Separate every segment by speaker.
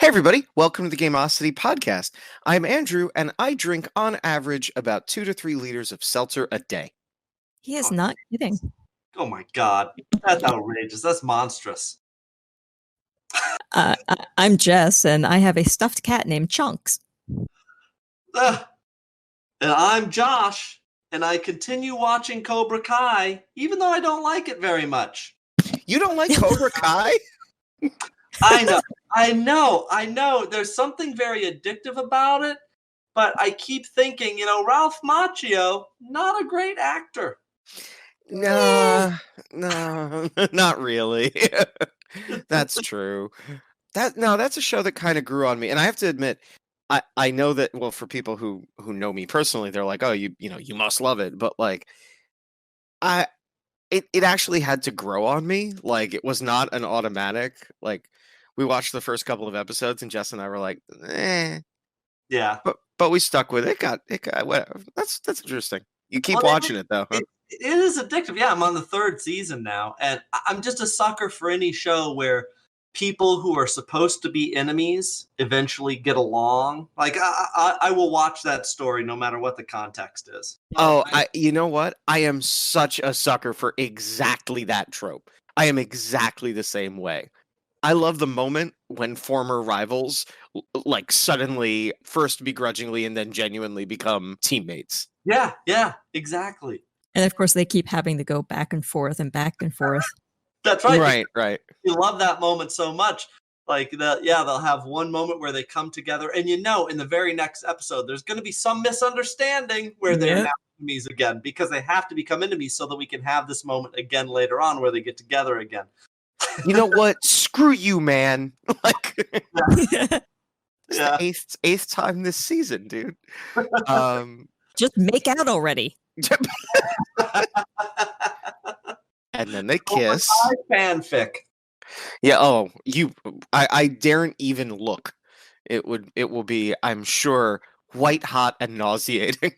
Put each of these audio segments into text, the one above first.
Speaker 1: Hey, everybody. Welcome to the Gameosity podcast. I'm Andrew, and I drink on average about 2 to 3 liters of seltzer a day.
Speaker 2: He is not kidding.
Speaker 3: Oh my god. That's outrageous. That's monstrous.
Speaker 2: I'm Jess, and I have a stuffed cat named Chunks.
Speaker 3: And I'm Josh, and I continue watching Cobra Kai, even though I don't like it very much.
Speaker 1: You don't like Cobra Kai?
Speaker 3: I know. There's something very addictive about it, but I keep thinking, Ralph Macchio, not a great actor.
Speaker 1: No, not really. That's true. That's a show that kind of grew on me, and I have to admit, I know that. Well, for people who know me personally, they're like, "Oh, you must love it," but like, it actually had to grow on me. Like, it was not an automatic. Like, we watched the first couple of episodes, and Jess and I were like, "Eh."
Speaker 3: Yeah,
Speaker 1: but we stuck with it. It got whatever. That's interesting. You keep watching it though. Huh?
Speaker 3: It is addictive. Yeah, I'm on the 3rd season now, and I'm just a sucker for any show where people who are supposed to be enemies eventually get along. Like, I will watch that story no matter what the context is.
Speaker 1: Oh, you know what? I am such a sucker for exactly that trope. I am exactly the same way. I love the moment when former rivals like suddenly first begrudgingly and then genuinely become teammates.
Speaker 3: Yeah, exactly.
Speaker 2: And of course, they keep having to go back and forth and back and forth.
Speaker 3: That's right.
Speaker 1: Right.
Speaker 3: You love that moment so much. Like, they'll have one moment where they come together, and in the very next episode, there's going to be some misunderstanding where they're now enemies again, because they have to become enemies so that we can have this moment again later on where they get together again.
Speaker 1: You know what? Screw you, man. Like, it's the eighth time this season, dude.
Speaker 2: Just make out already.
Speaker 1: And then they kiss.
Speaker 3: Fanfic.
Speaker 1: Yeah. Oh, I daren't even look. It will be, I'm sure, white hot and nauseating.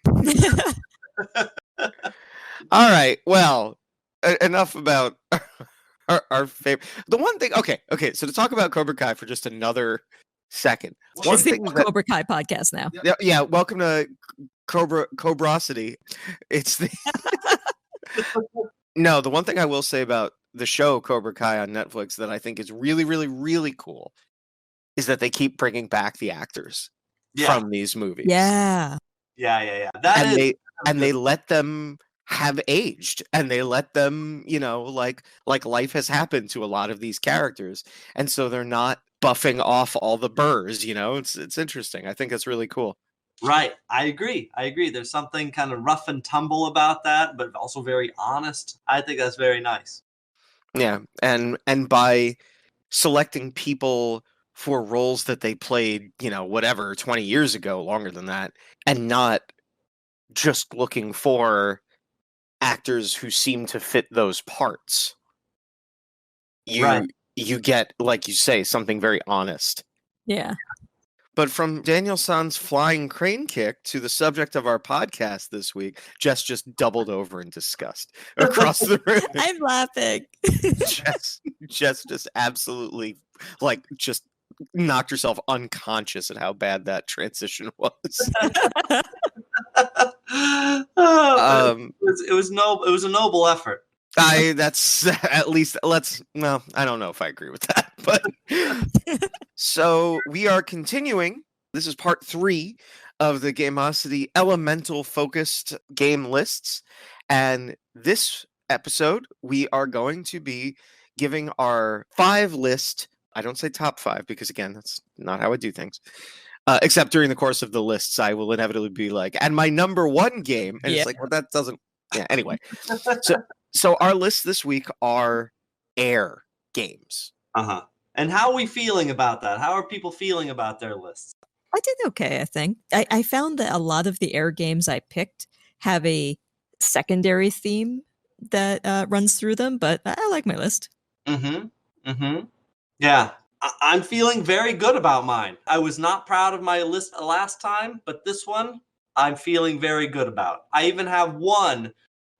Speaker 1: All right. Well, enough about our favorite. The one thing. Okay. So to talk about Cobra Kai for just another second.
Speaker 2: It's the Cobra Kai podcast now.
Speaker 1: Yeah. Welcome to Cobrosity. It's the. No, the one thing I will say about the show Cobra Kai on Netflix that I think is really, really, really cool is that they keep bringing back the actors from these movies.
Speaker 2: Yeah.
Speaker 1: They let them have aged, and they let them, like life has happened to a lot of these characters, and so they're not buffing off all the burrs. It's interesting. I think that's really cool.
Speaker 3: Right. I agree. There's something kind of rough and tumble about that, but also very honest. I think that's very nice.
Speaker 1: Yeah. And by selecting people for roles that they played, 20 years ago, longer than that, and not just looking for actors who seem to fit those parts. You get, like you say, something very honest.
Speaker 2: Yeah.
Speaker 1: But from Daniel-san's flying crane kick to the subject of our podcast this week, Jess just doubled over in disgust across the room.
Speaker 2: I'm laughing.
Speaker 1: Jess just absolutely, just knocked herself unconscious at how bad that transition was.
Speaker 3: It was a noble effort.
Speaker 1: That's at least I don't know if I agree with that, but so we are continuing. This is part 3 of the Gameosity elemental focused game lists, and this episode we are going to be giving our 5 list. I don't say top 5 because again, that's not how I do things. Except during the course of the lists, I will inevitably be like, and my number 1 game, and it's like, well, that doesn't. Yeah. Anyway, so our lists this week are air games.
Speaker 3: And how are we feeling about that? How are people feeling about their lists?
Speaker 2: I did okay, I think. I found that a lot of the air games I picked have a secondary theme that runs through them, but I like my list.
Speaker 3: Yeah, I'm feeling very good about mine. I was not proud of my list last time, but this one I'm feeling very good about. I even have one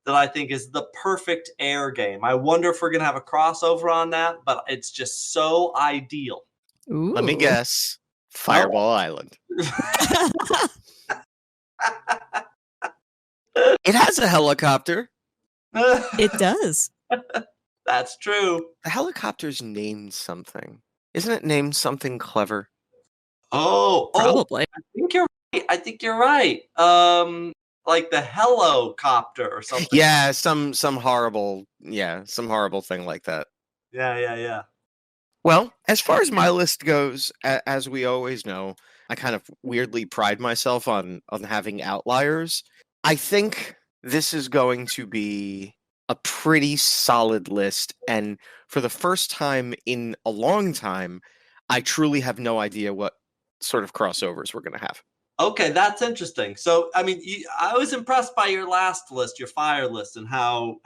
Speaker 3: that I think is the perfect air game. I wonder if we're going to have a crossover on that, but it's just so ideal.
Speaker 1: Let me
Speaker 2: Ooh.
Speaker 1: guess. Fireball Island. It has a helicopter.
Speaker 2: It does.
Speaker 3: That's true.
Speaker 1: The helicopter's named something. Isn't it named something clever?
Speaker 3: Oh,
Speaker 2: Probably.
Speaker 3: I think you're right. I think you're right. Like the helicopter or something.
Speaker 1: Yeah, some horrible thing like that.
Speaker 3: Yeah.
Speaker 1: Well, as far as my list goes, as we always know, I kind of weirdly pride myself on having outliers. I think this is going to be a pretty solid list, and for the first time in a long time, I truly have no idea what sort of crossovers we're going to have.
Speaker 3: Okay, that's interesting. So, I mean, I was impressed by your last list, your fire list, and how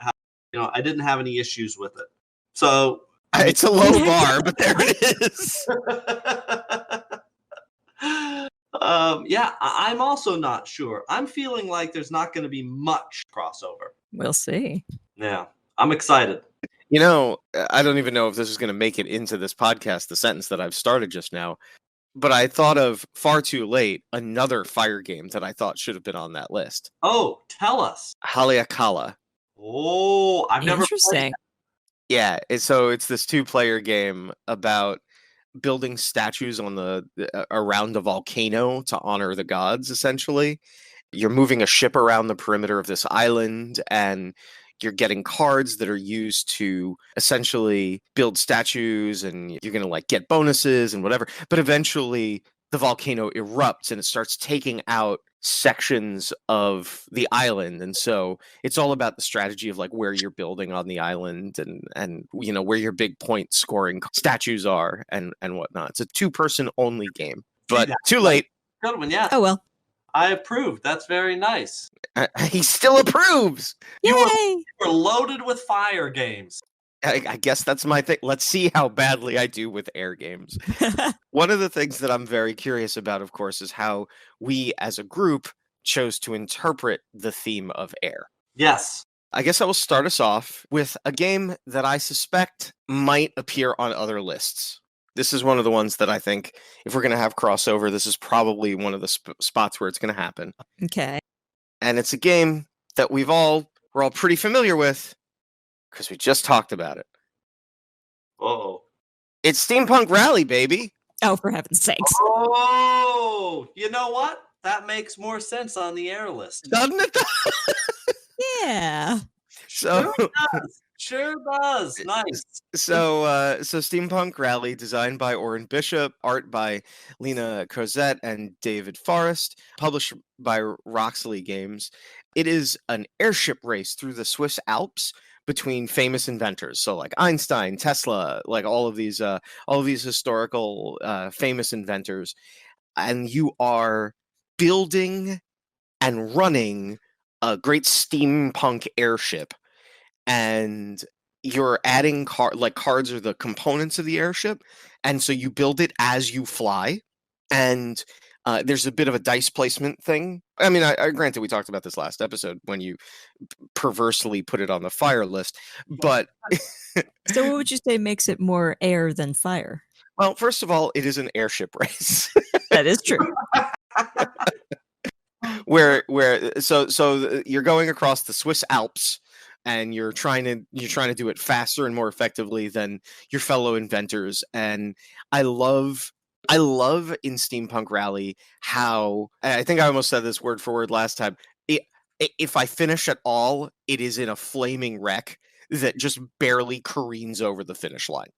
Speaker 3: I didn't have any issues with it. So,
Speaker 1: It's a low bar, but there it is.
Speaker 3: Yeah, I'm also not sure. I'm feeling like there's not going to be much crossover.
Speaker 2: We'll see.
Speaker 3: Yeah, I'm excited.
Speaker 1: You know, I don't even know if this is going to make it into this podcast, the sentence that I've started just now, but I thought of Far Too Late, another fire game that I thought should have been on that list.
Speaker 3: Oh, tell us.
Speaker 1: Haleakala.
Speaker 3: Oh, I've never played
Speaker 2: Interesting.
Speaker 1: Yeah, so it's this 2-player game about building statues on around a volcano to honor the gods, essentially. You're moving a ship around the perimeter of this island, and you're getting cards that are used to essentially build statues, and you're going to like get bonuses and whatever. But eventually the volcano erupts and it starts taking out sections of the island, and so it's all about the strategy of like where you're building on the island, and where your big point scoring statues are and whatnot. It's a 2-person only game, but too late.
Speaker 3: Good one, yeah.
Speaker 2: Oh well.
Speaker 3: I approve. That's very nice.
Speaker 1: He still approves.
Speaker 2: Yay!
Speaker 3: We're loaded with fire games.
Speaker 1: I guess that's my thing. Let's see how badly I do with air games. One of the things that I'm very curious about, of course, is how we as a group chose to interpret the theme of air.
Speaker 3: Yes.
Speaker 1: I guess I will start us off with a game that I suspect might appear on other lists. This is one of the ones that I think, if we're going to have crossover, this is probably one of the spots where it's going to happen.
Speaker 2: Okay.
Speaker 1: And it's a game that we're all pretty familiar with because we just talked about it.
Speaker 3: Uh-oh.
Speaker 1: It's Steampunk Rally, baby.
Speaker 2: Oh, for heaven's sakes.
Speaker 3: Oh, you know what? That makes more sense on the air list.
Speaker 1: Doesn't it?
Speaker 2: Yeah.
Speaker 1: So
Speaker 3: Sure does. Nice.
Speaker 1: So Steampunk Rally, designed by Oren Bishop, art by Lena Crozet and David Forrest, published by Roxley Games. It is an airship race through the Swiss Alps between famous inventors. So like Einstein, Tesla, like all of these historical famous inventors, and you are building and running a great steampunk airship. And you're adding cards are the components of the airship, and so you build it as you fly. And there's a bit of a dice placement thing. I mean, I granted we talked about this last episode when you perversely put it on the fire list, but
Speaker 2: So what would you say makes it more air than fire?
Speaker 1: well, first of all, it is an airship race.
Speaker 2: That is true.
Speaker 1: So you're going across the Swiss Alps, and you're trying to do it faster and more effectively than your fellow inventors. And I love in Steampunk Rally how, I think I almost said this word for word last time, if I finish at all, it is in a flaming wreck that just barely careens over the finish line.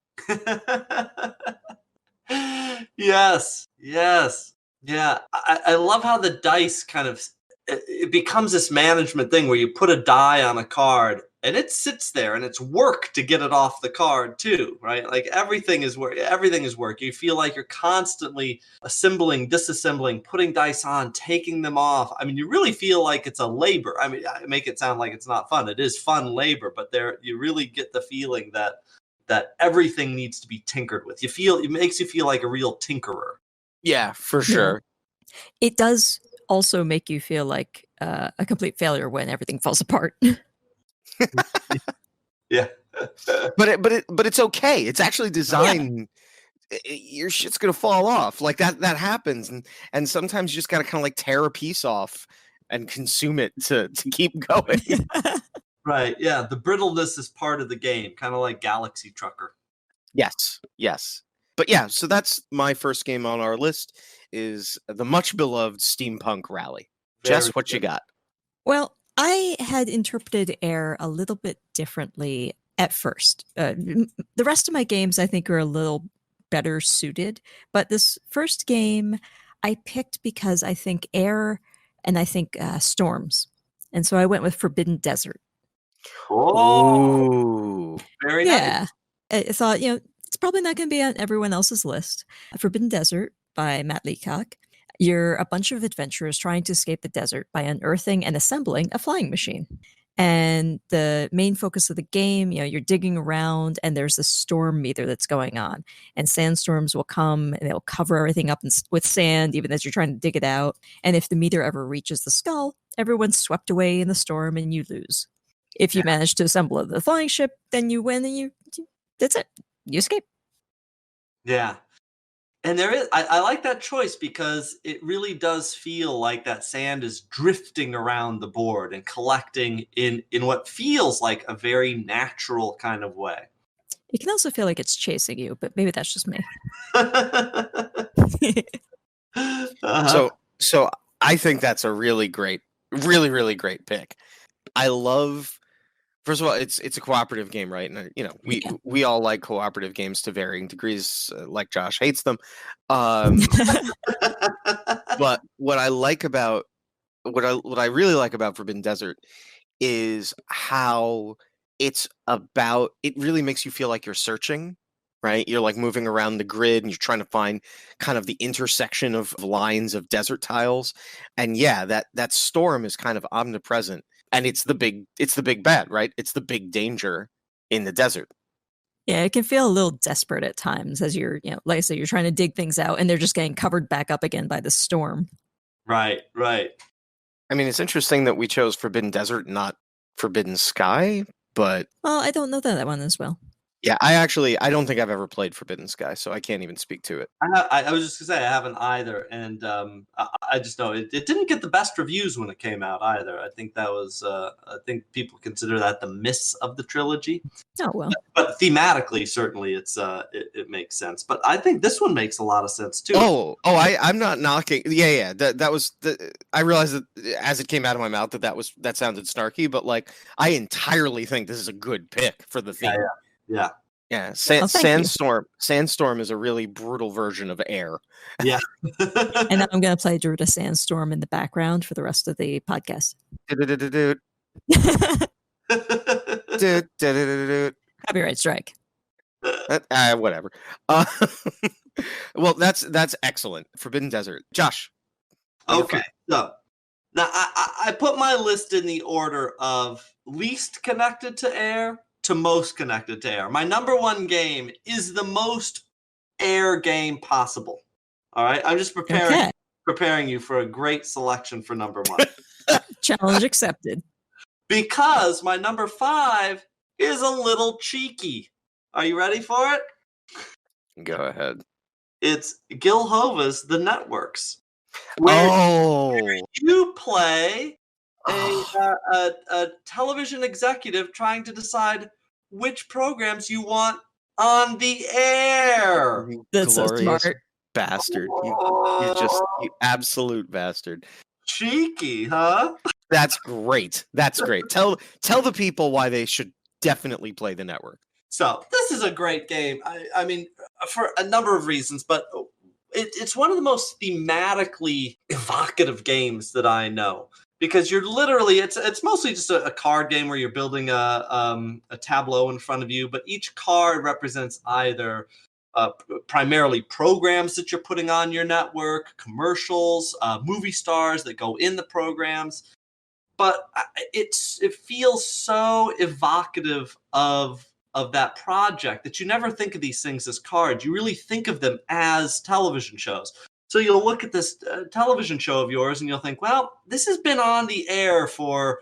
Speaker 3: Yes. Yeah. I love how the dice kind of, it becomes this management thing where you put a die on a card and it sits there and it's work to get it off the card too, right? Like everything is work. You feel like you're constantly assembling, disassembling, putting dice on, taking them off. I mean, you really feel like it's a labor. I mean, I make it sound like it's not fun. It is fun labor, but you really get the feeling that everything needs to be tinkered with. It makes you feel like a real tinkerer.
Speaker 1: Yeah, for sure.
Speaker 2: It does also make you feel like a complete failure when everything falls apart.
Speaker 3: Yeah.
Speaker 1: But it's okay. It's actually designed your shit's gonna fall off. Like that happens, and sometimes you just gotta kind of like tear a piece off and consume it to keep going.
Speaker 3: Right. Yeah. The brittleness is part of the game, kind of like Galaxy Trucker.
Speaker 1: Yes. But yeah, so that's my first game on our list is the much beloved Steampunk Rally. Jess,
Speaker 3: Very
Speaker 1: what you
Speaker 3: good.
Speaker 1: got?
Speaker 2: Well, I had interpreted air a little bit differently at first. The rest of my games, I think, are a little better suited. But this first game I picked because I think air and I think storms. And so I went with Forbidden Desert.
Speaker 3: Oh,
Speaker 1: Ooh.
Speaker 3: very nice.
Speaker 2: Yeah. I thought, it's probably not going to be on everyone else's list. Forbidden Desert by Matt Leacock. You're a bunch of adventurers trying to escape the desert by unearthing and assembling a flying machine. And the main focus of the game, you're digging around and there's a storm meter that's going on. And sandstorms will come and they'll cover everything up with sand, even as you're trying to dig it out. And if the meter ever reaches the skull, everyone's swept away in the storm and you lose. If you manage to assemble the flying ship, then you win and you that's it. You escape.
Speaker 3: Yeah. And there is, I like that choice because it really does feel like that sand is drifting around the board and collecting in what feels like a very natural kind of way.
Speaker 2: It can also feel like it's chasing you, but maybe that's just me.
Speaker 3: Uh-huh.
Speaker 1: So I think that's a really great, really great pick. I love. First of all, it's a cooperative game, right? And we all like cooperative games to varying degrees. Like Josh hates them, but what I like about what I really like about Forbidden Desert is how it's about. It really makes you feel like you're searching, right? You're like moving around the grid and you're trying to find kind of the intersection of lines of desert tiles, and yeah, that storm is kind of omnipresent. And it's the big bad, right? It's the big danger in the desert.
Speaker 2: Yeah, it can feel a little desperate at times as you're, like I said, you're trying to dig things out and they're just getting covered back up again by the storm.
Speaker 3: Right.
Speaker 1: I mean, it's interesting that we chose Forbidden Desert, not Forbidden Sky, but...
Speaker 2: Well, I don't know that one as well.
Speaker 1: Yeah, I don't think I've ever played Forbidden Sky, so I can't even speak to it.
Speaker 3: I was just gonna say I haven't either, and I just know it didn't get the best reviews when it came out either. I think that was I think people consider that the miss of the trilogy.
Speaker 2: Oh well,
Speaker 3: but thematically, certainly it makes sense. But I think this one makes a lot of sense too.
Speaker 1: I'm not knocking. Yeah. That was I realized that as it came out of my mouth that sounded snarky, but like I entirely think this is a good pick for the theme. Yeah. Sandstorm is a really brutal version of air.
Speaker 3: Yeah.
Speaker 2: And now I'm going to play Druida Sandstorm in the background for the rest of the podcast. Copyright strike.
Speaker 1: Whatever. Well, that's excellent. Forbidden Desert. Josh.
Speaker 3: Okay. So now I put my list in the order of least connected to air to most connected to air. My number one game is the most air game possible. All right, I'm just preparing you for a great selection for number one.
Speaker 2: Challenge accepted.
Speaker 3: Because my number 5 is a little cheeky. Are you ready for it?
Speaker 1: Go ahead.
Speaker 3: It's Gil Hova's The Networks. Where you play a television executive trying to decide which programs you want on the air.
Speaker 2: That's so smart.
Speaker 1: Bastard. You absolute bastard.
Speaker 3: Cheeky, huh?
Speaker 1: That's great. Tell the people why they should definitely play The Network.
Speaker 3: So this is a great game. I mean, for a number of reasons, but it's one of the most thematically evocative games that I know. Because you're literally, it's mostly just a card game where you're building a tableau in front of you, but each card represents either primarily programs that you're putting on your network, commercials, movie stars that go in the programs. But it feels so evocative of that project that you never think of these things as cards. You really think of them as television shows. So you'll look at this television show of yours and you'll think, well, this has been on the air for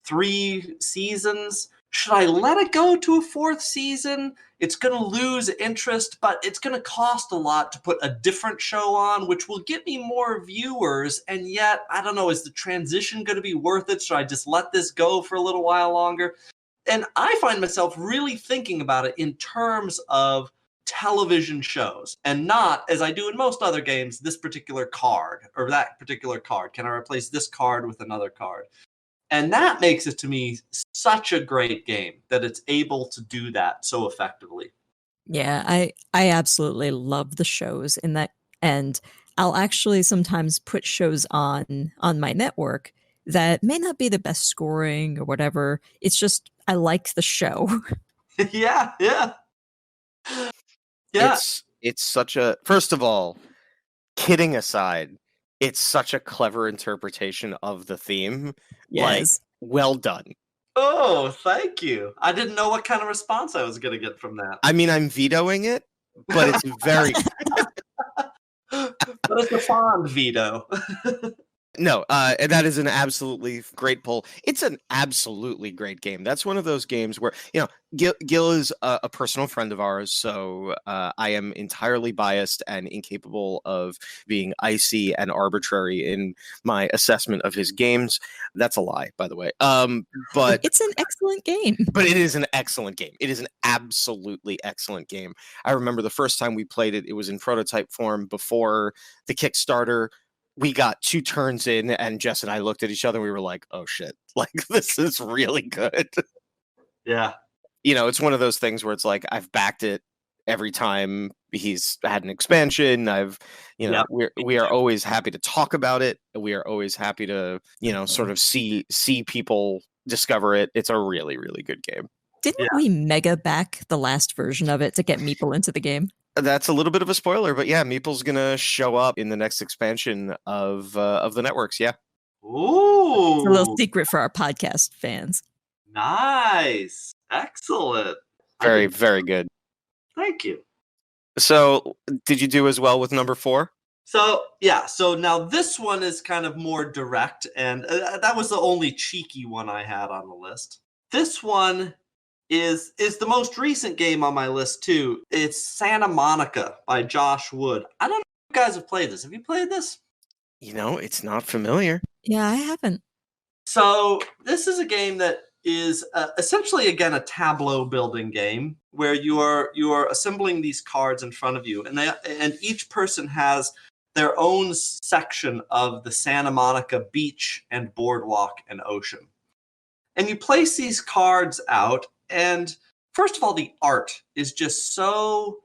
Speaker 3: 3 seasons. should I let it go to a fourth season? It's going to lose interest, but it's going to cost a lot to put a different show on, which will get me more viewers. And yet, I don't know, is the transition going to be worth it? Should I just let this go for a little while longer? And I find myself really thinking about it in terms of television shows and not, as I do in most other games, this particular card or that particular card. Can I replace this card with another card? And that makes it, to me, such a great game that it's able to do that so effectively.
Speaker 2: Yeah, I absolutely love the shows in that, and I'll actually sometimes put shows on my network that may not be the best scoring or whatever. It's just I like the show.
Speaker 3: Yeah.
Speaker 1: It's such a, first of all, kidding aside, it's such a clever interpretation of the theme. Like,
Speaker 2: Yes.
Speaker 1: well done.
Speaker 3: Oh, thank you. I didn't know what kind of response I was going to get from that.
Speaker 1: I mean, I'm vetoing it, but it's very
Speaker 3: But it's a fond veto.
Speaker 1: no, and that is an absolutely great pull. It's an absolutely great game. That's one of those games where, you know, Gil is a personal friend of ours, so I am entirely biased and incapable of being icy and arbitrary in my assessment of his games. That's a lie, by the way. But
Speaker 2: It's an excellent game.
Speaker 1: But it is an excellent game. It is an absolutely excellent game. I remember the first time we played it, it was in prototype form before the Kickstarter. We got 2 turns in, and Jess and I looked at each other, and we were like, oh shit, like, this is really good.
Speaker 3: Yeah.
Speaker 1: You know, it's one of those things where it's like, I've backed it every time he's had an expansion. You know, we are always happy to talk about it. We are always happy to, you know, sort of see people discover it. It's a really, really good game.
Speaker 2: Didn't we mega back the last version of it to get Meeple into the game?
Speaker 1: That's a little bit of a spoiler, but yeah, Meeple's gonna show up in the next expansion of the networks. Yeah.
Speaker 3: Ooh.
Speaker 2: It's a little secret for our podcast fans.
Speaker 3: Nice. Excellent.
Speaker 1: Very, very good.
Speaker 3: Thank you.
Speaker 1: So, did you do as well with number 4?
Speaker 3: So, yeah. So now this one is kind of more direct, and that was the only cheeky one I had on the list. This one is the most recent game on my list, too. It's Santa Monica by Josh Wood. I don't know if you guys have played this. Have you played this?
Speaker 1: You know, it's not familiar.
Speaker 2: Yeah, I haven't.
Speaker 3: So this is a game that is essentially, again, a tableau building game where you are assembling these cards in front of you, and each person has their own section of the Santa Monica beach and boardwalk and ocean. And you place these cards out, and first of all, the art is just so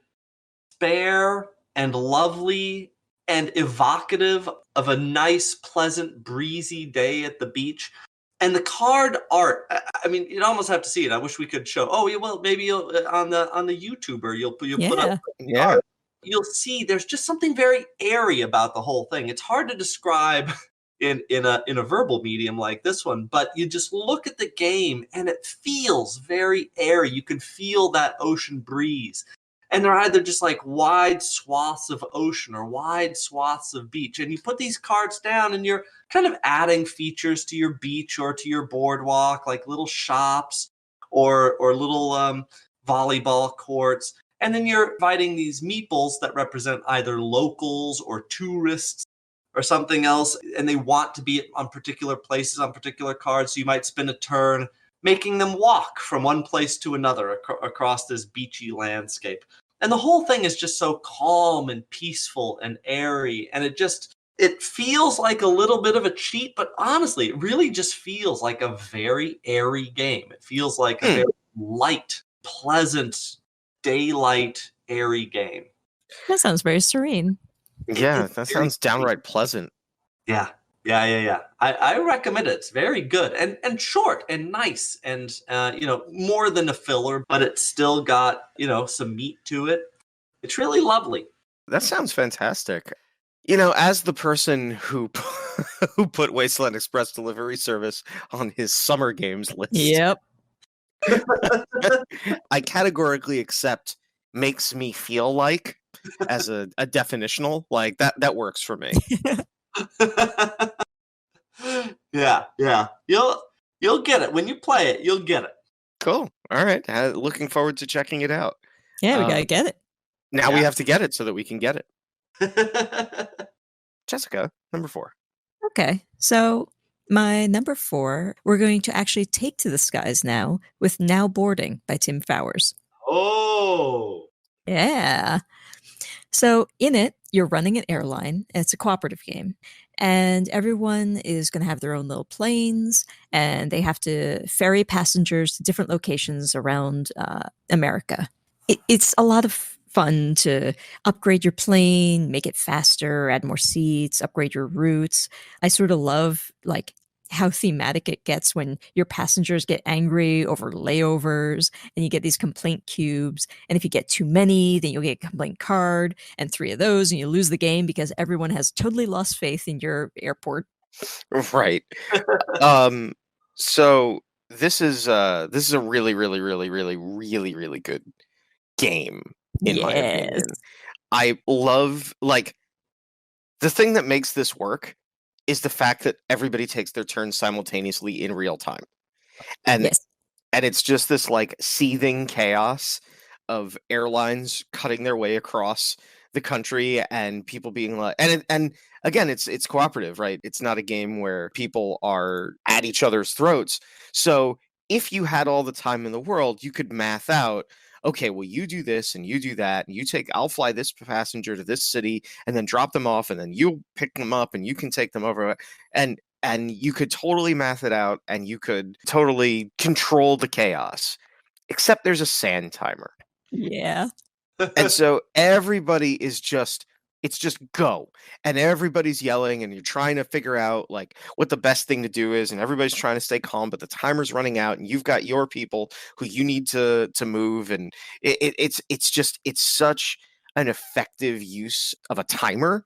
Speaker 3: spare and lovely and evocative of a nice, pleasant, breezy day at the beach. And the card art, I mean, you'd almost have to see it. I wish we could show. Oh, yeah, well, maybe you'll on the YouTuber, you'll put up.
Speaker 1: Yeah.
Speaker 3: You'll see there's just something very airy about the whole thing. It's hard to describe in a verbal medium like this one, but you just look at the game and it feels very airy. You can feel that ocean breeze. And they're either just like wide swaths of ocean or wide swaths of beach. And you put these cards down and you're kind of adding features to your beach or to your boardwalk, like little shops or little volleyball courts. And then you're inviting these meeples that represent either locals or tourists or something else, and they want to be on particular places on particular cards. So you might spend a turn making them walk from one place to another across this beachy landscape. And the whole thing is just so calm and peaceful and airy, and it feels like a little bit of a cheat, but honestly, it really just feels like a very airy game. It feels like a very light, pleasant, daylight, airy game.
Speaker 2: That sounds very serene.
Speaker 1: Yeah, that sounds downright pleasant.
Speaker 3: Yeah. I recommend it. It's very good and short and nice and more than a filler, but it's still got some meat to it. It's really lovely.
Speaker 1: That sounds fantastic. You know, as the person who who put Wasteland Express Delivery Service on his summer games list,
Speaker 2: Yep.
Speaker 1: I categorically accept makes me feel like as a definitional, like that works for me.
Speaker 3: Yeah. You'll get it when you play it. You'll get it.
Speaker 1: Cool. All right. Looking forward to checking it out.
Speaker 2: Yeah, we gotta get it.
Speaker 1: Now we
Speaker 3: Yeah.
Speaker 1: have to get it so that we can get it. Jessica, number 4.
Speaker 2: Okay, so my number 4, we're going to actually take to the skies now with Now Boarding by Tim Fowers.
Speaker 3: Oh.
Speaker 2: Yeah. So in it, you're running an airline. And it's a cooperative game. And everyone is going to have their own little planes, and they have to ferry passengers to different locations around America. It's a lot of fun to upgrade your plane, make it faster, add more seats, upgrade your routes. I sort of love like how thematic it gets when your passengers get angry over layovers and you get these complaint cubes. And if you get too many, then you'll get a complaint card and 3 of those, and you lose the game because everyone has totally lost faith in your airport.
Speaker 1: Right. So this is a really, really, really, really, really, really good game, in my
Speaker 2: Yes.
Speaker 1: opinion. I love, like, the thing that makes this work is the fact that everybody takes their turn simultaneously in real time. And
Speaker 2: Yes.
Speaker 1: and it's just this like seething chaos of airlines cutting their way across the country and people being like, and again, it's cooperative, right? It's not a game where people are at each other's throats. So if you had all the time in the world, you could math out, okay, well, you do this and you do that, and I'll fly this passenger to this city and then drop them off, and then you'll pick them up and you can take them over. And you could totally math it out, and you could totally control the chaos, except there's a sand timer.
Speaker 2: Yeah.
Speaker 1: And so everybody is just, it's just go. And everybody's yelling, and you're trying to figure out like what the best thing to do is, and everybody's trying to stay calm, but the timer's running out, and you've got your people who you need to move. And it's such an effective use of a timer.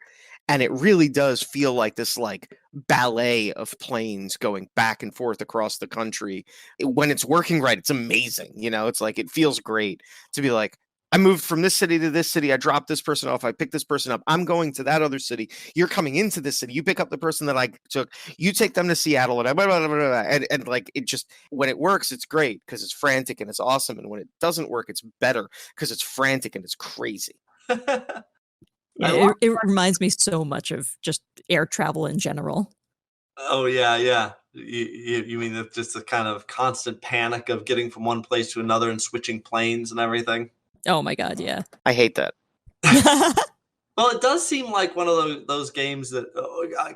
Speaker 1: And it really does feel like this like ballet of planes going back and forth across the country. When it's working right, it's amazing. It's like, it feels great to be like, I moved from this city to this city. I dropped this person off. I picked this person up. I'm going to that other city. You're coming into this city. You pick up the person that I took. You take them to Seattle. And blah, blah, blah, blah, blah. And like, it just, when it works, it's great because it's frantic and it's awesome. And when it doesn't work, it's better because it's frantic and it's crazy.
Speaker 2: Yeah, it reminds me so much of just air travel in general.
Speaker 3: Oh yeah, yeah. You mean it's just a kind of constant panic of getting from one place to another and switching planes and everything?
Speaker 2: Oh my god, yeah.
Speaker 1: I hate that.
Speaker 3: Well, it does seem like one of those games that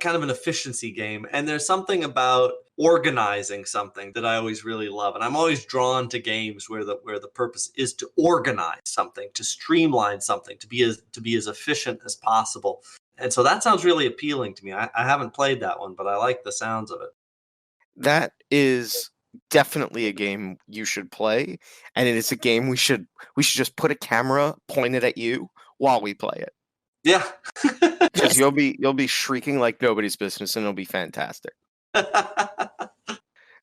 Speaker 3: kind of an efficiency game, and there's something about organizing something that I always really love, and I'm always drawn to games where the purpose is to organize something, to streamline something, to be as efficient as possible. And so that sounds really appealing to me. I haven't played that one, but I like the sounds of it.
Speaker 1: That is definitely a game you should play, and it is a game we should just put a camera pointed at you while we play it.
Speaker 3: Yeah.
Speaker 1: Because you'll be shrieking like nobody's business, and it'll be fantastic.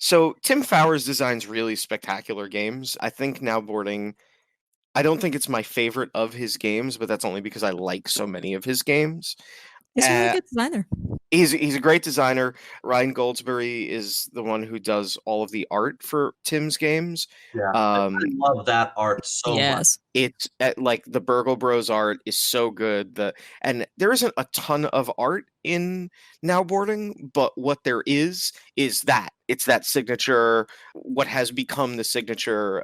Speaker 1: So Tim Fowers designs really spectacular games. I think Now Boarding, I don't think it's my favorite of his games, but that's only because I like so many of his games.
Speaker 2: He's a really good designer.
Speaker 1: He's a great designer. Ryan Goldsberry is the one who does all of the art for Tim's games.
Speaker 3: Yeah, I love that art so much.
Speaker 2: Yes.
Speaker 1: It's like the Burgle Bros art is so good. And there isn't a ton of art in Now Boarding, but what there is that it's that signature, what has become the signature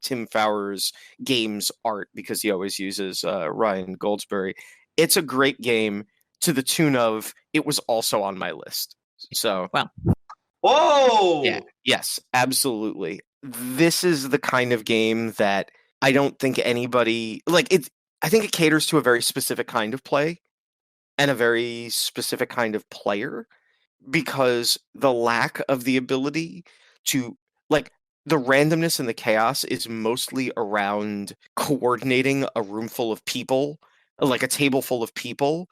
Speaker 1: Tim Fowers games art, because he always uses Ryan Goldsberry. It's a great game, to the tune of, it was also on my list. So,
Speaker 2: wow.
Speaker 3: Whoa!
Speaker 1: Yeah, yes, absolutely. This is the kind of game that I don't think anybody, like, I think it caters to a very specific kind of play and a very specific kind of player, because the lack of the ability to, like, the randomness and the chaos is mostly around coordinating a room full of people, like a table full of people,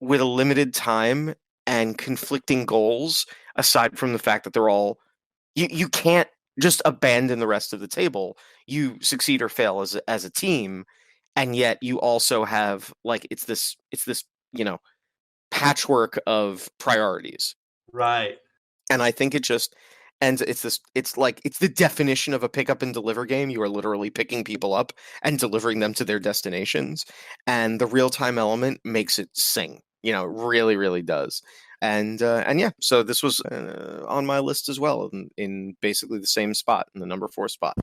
Speaker 1: with a limited time and conflicting goals, aside from the fact that they're all, you can't just abandon the rest of the table. You succeed or fail as a team, and yet you also have, like, it's this patchwork of priorities.
Speaker 3: Right.
Speaker 1: And I think it just And it's the definition of a pick up and deliver game. You are literally picking people up and delivering them to their destinations. And the real time element makes it sing. It really, really does. And yeah, so this was on my list as well, in basically the same spot, in the number 4 spot.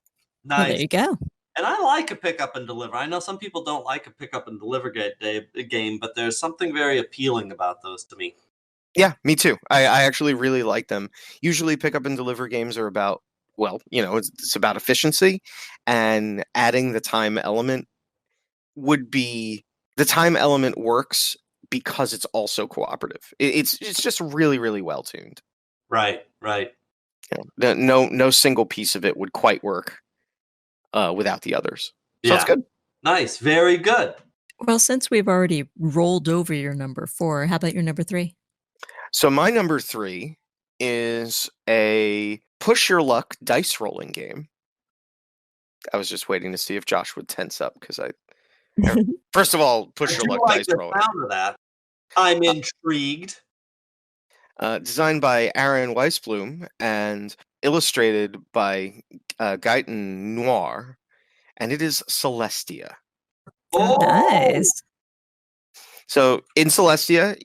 Speaker 3: Nice.
Speaker 2: Well, there you go.
Speaker 3: And I like a pick up and deliver. I know some people don't like a pick up and deliver game, but there's something very appealing about those to me.
Speaker 1: Yeah, me too. I actually really like them. Usually pick up and deliver games are about, it's about efficiency, and adding the time element the time element works because it's also cooperative. It's just really, really well tuned.
Speaker 3: Right.
Speaker 1: No single piece of it would quite work without the others. So it's good.
Speaker 3: Nice. Very good.
Speaker 2: Well, since we've already rolled over your number 4, how about your number 3?
Speaker 1: So my number 3 is a push your luck dice rolling game. I was just waiting to see if Josh would tense up because first of all, push your luck dice rolling.
Speaker 3: Sound of that. I'm intrigued.
Speaker 1: Designed by Aaron Weisblum and illustrated by Gaëtan Noir, and it is Celestia.
Speaker 2: Oh, nice.
Speaker 1: So in Celestia,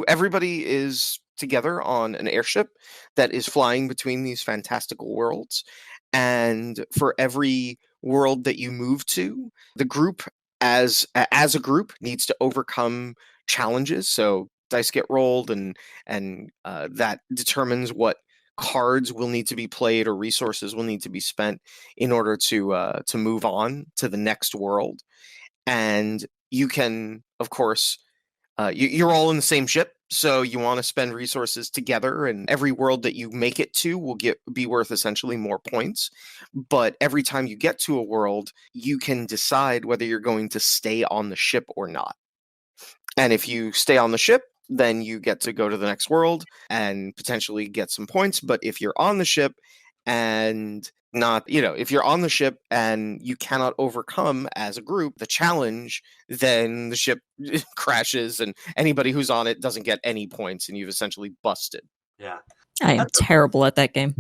Speaker 1: everybody is together on an airship that is flying between these fantastical worlds. And for every world that you move to, the group as a group needs to overcome challenges. So dice get rolled, and that determines what cards will need to be played or resources will need to be spent in order to move on to the next world. And you can, of course, you're all in the same ship, so you want to spend resources together, and every world that you make it to will be worth essentially more points. But every time you get to a world, you can decide whether you're going to stay on the ship or not. And if you stay on the ship, then you get to go to the next world and potentially get some points. But if you're on the ship and if you're on the ship and you cannot overcome as a group the challenge, then the ship crashes and anybody who's on it doesn't get any points, and you've essentially busted.
Speaker 3: Yeah.
Speaker 2: I am terrible at that game.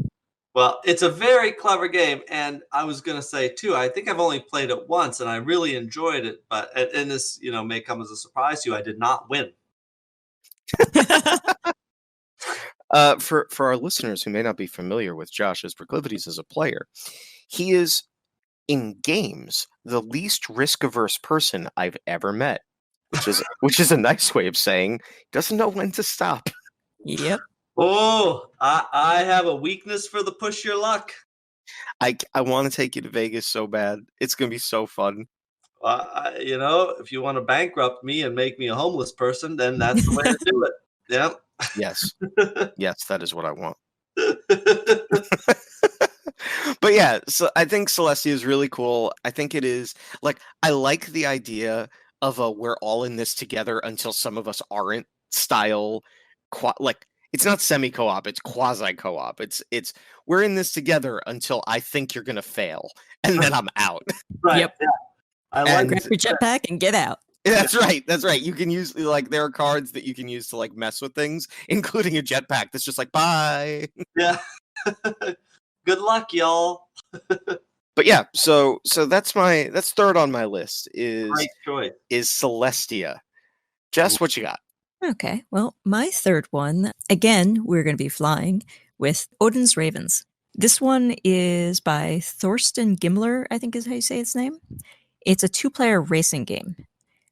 Speaker 3: Well, it's a very clever game, and I was going to say, too, I think I've only played it once, and I really enjoyed it, but, and this, may come as a surprise to you, I did not win.
Speaker 1: For our listeners who may not be familiar with Josh's proclivities as a player, he is, in games, the least risk-averse person I've ever met, which is a nice way of saying he doesn't know when to stop.
Speaker 2: Yep.
Speaker 3: Oh, I have a weakness for the push your luck.
Speaker 1: I want to take you to Vegas so bad. It's going to be so fun.
Speaker 3: If you want to bankrupt me and make me a homeless person, then that's the way to do it. Yeah.
Speaker 1: Yes. Yes, that is what I want. But yeah, so I think Celestia is really cool. I think it is, I like the idea of we're all in this together until some of us aren't style. It's not semi-co-op, it's quasi-co-op. It's we're in this together until I think you're going to fail, and then I'm out.
Speaker 3: Right.
Speaker 2: Yep.
Speaker 3: Yeah. I like
Speaker 2: grab your jetpack and get out.
Speaker 1: That's right. That's right. You can use there are cards that you can use to mess with things, including a jetpack that's just bye.
Speaker 3: Yeah. Good luck, y'all.
Speaker 1: But yeah, so that's third on my list is
Speaker 3: Great choice.
Speaker 1: Is Celestia. Jess, what you got?
Speaker 2: Okay. Well, my third one, again, we're going to be flying with Odins Ravens. This one is by Thorsten Gimler, I think is how you say its name. It's a 2-player racing game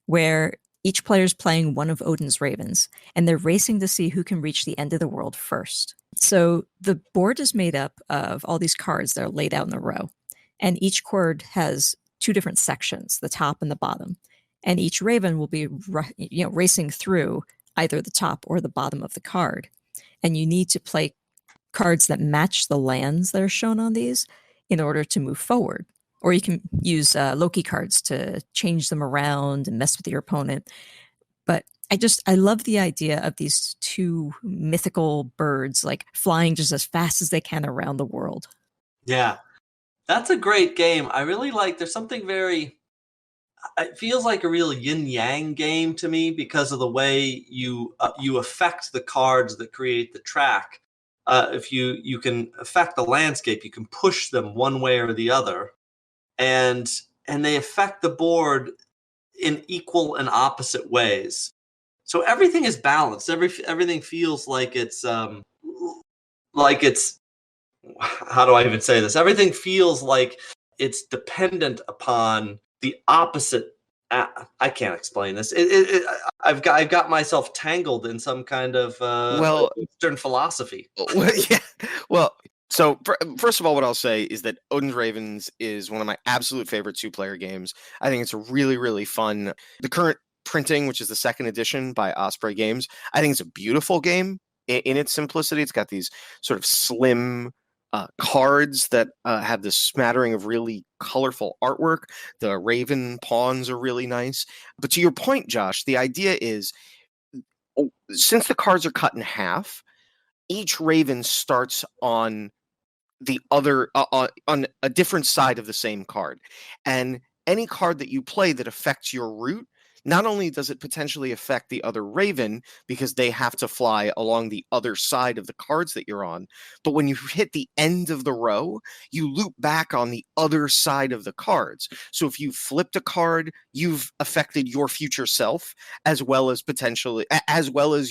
Speaker 2: where each player is playing one of Odin's ravens, and they're racing to see who can reach the end of the world first. So the board is made up of all these cards that are laid out in a row, and each card has 2 different sections, the top and the bottom, and each raven will be racing through either the top or the bottom of the card, and you need to play cards that match the lands that are shown on these in order to move forward. Or you can use Loki cards to change them around and mess with your opponent. But I love the idea of these 2 mythical birds flying just as fast as they can around the world.
Speaker 3: Yeah, that's a great game. I really there's something very, it feels like a real yin-yang game to me because of the way you affect the cards that create the track. if you can affect the landscape, you can push them one way or the other, and they affect the board in equal and opposite ways. So everything is balanced. Everything feels like it's how do I even say this? Everything feels like it's dependent upon the opposite. I can't explain this. I've got myself tangled in some kind of Eastern philosophy.
Speaker 1: Yeah. Well, so first of all, what I'll say is that Odins Ravens is one of my absolute favorite 2-player games. I think it's a really, really fun. The current printing, which is the 2nd edition by Osprey Games, I think it's a beautiful game in its simplicity. It's got these sort of slim cards that have this smattering of really colorful artwork. The Raven pawns are really nice. But to your point, Josh, the idea is, since the cards are cut in half, each Raven starts on the other on a different side of the same card, and any card that you play that affects your route, not only does it potentially affect the other Raven because they have to fly along the other side of the cards that you're on, but when you hit the end of the row, you loop back on the other side of the cards. So if you flipped a card, you've affected your future self as well as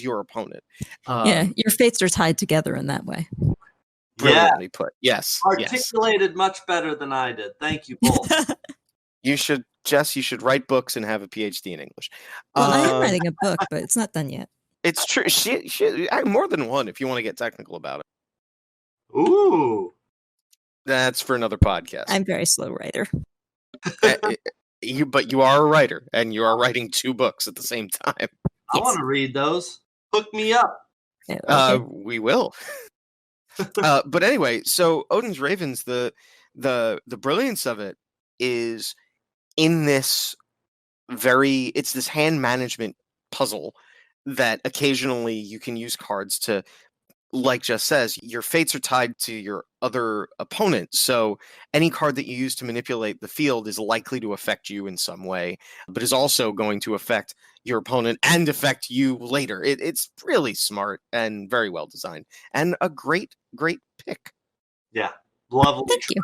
Speaker 1: your opponent.
Speaker 2: Your fates are tied together in that way.
Speaker 1: Brilliantly put. Yes.
Speaker 3: Articulated much better than I did. Thank you both.
Speaker 1: You should, Jess, write books and have a PhD in English.
Speaker 2: Well, I am writing a book, but it's not done yet.
Speaker 1: It's true. She more than one if you want to get technical about it.
Speaker 3: Ooh.
Speaker 1: That's for another podcast.
Speaker 2: I'm a very slow writer.
Speaker 1: But you are a writer, and you are writing 2 books at the same time.
Speaker 3: Yes. I want to read those. Hook me up.
Speaker 2: Okay.
Speaker 1: We will. But anyway, so Odin's Ravens, the brilliance of it is in this it's this hand management puzzle that occasionally you can use cards to, like Jess says, your fates are tied to your other opponent. So any card that you use to manipulate the field is likely to affect you in some way, but is also going to affect your opponent and affect you later. It's really smart and very well designed, and a great pick.
Speaker 3: Yeah, lovely.
Speaker 2: Thank you.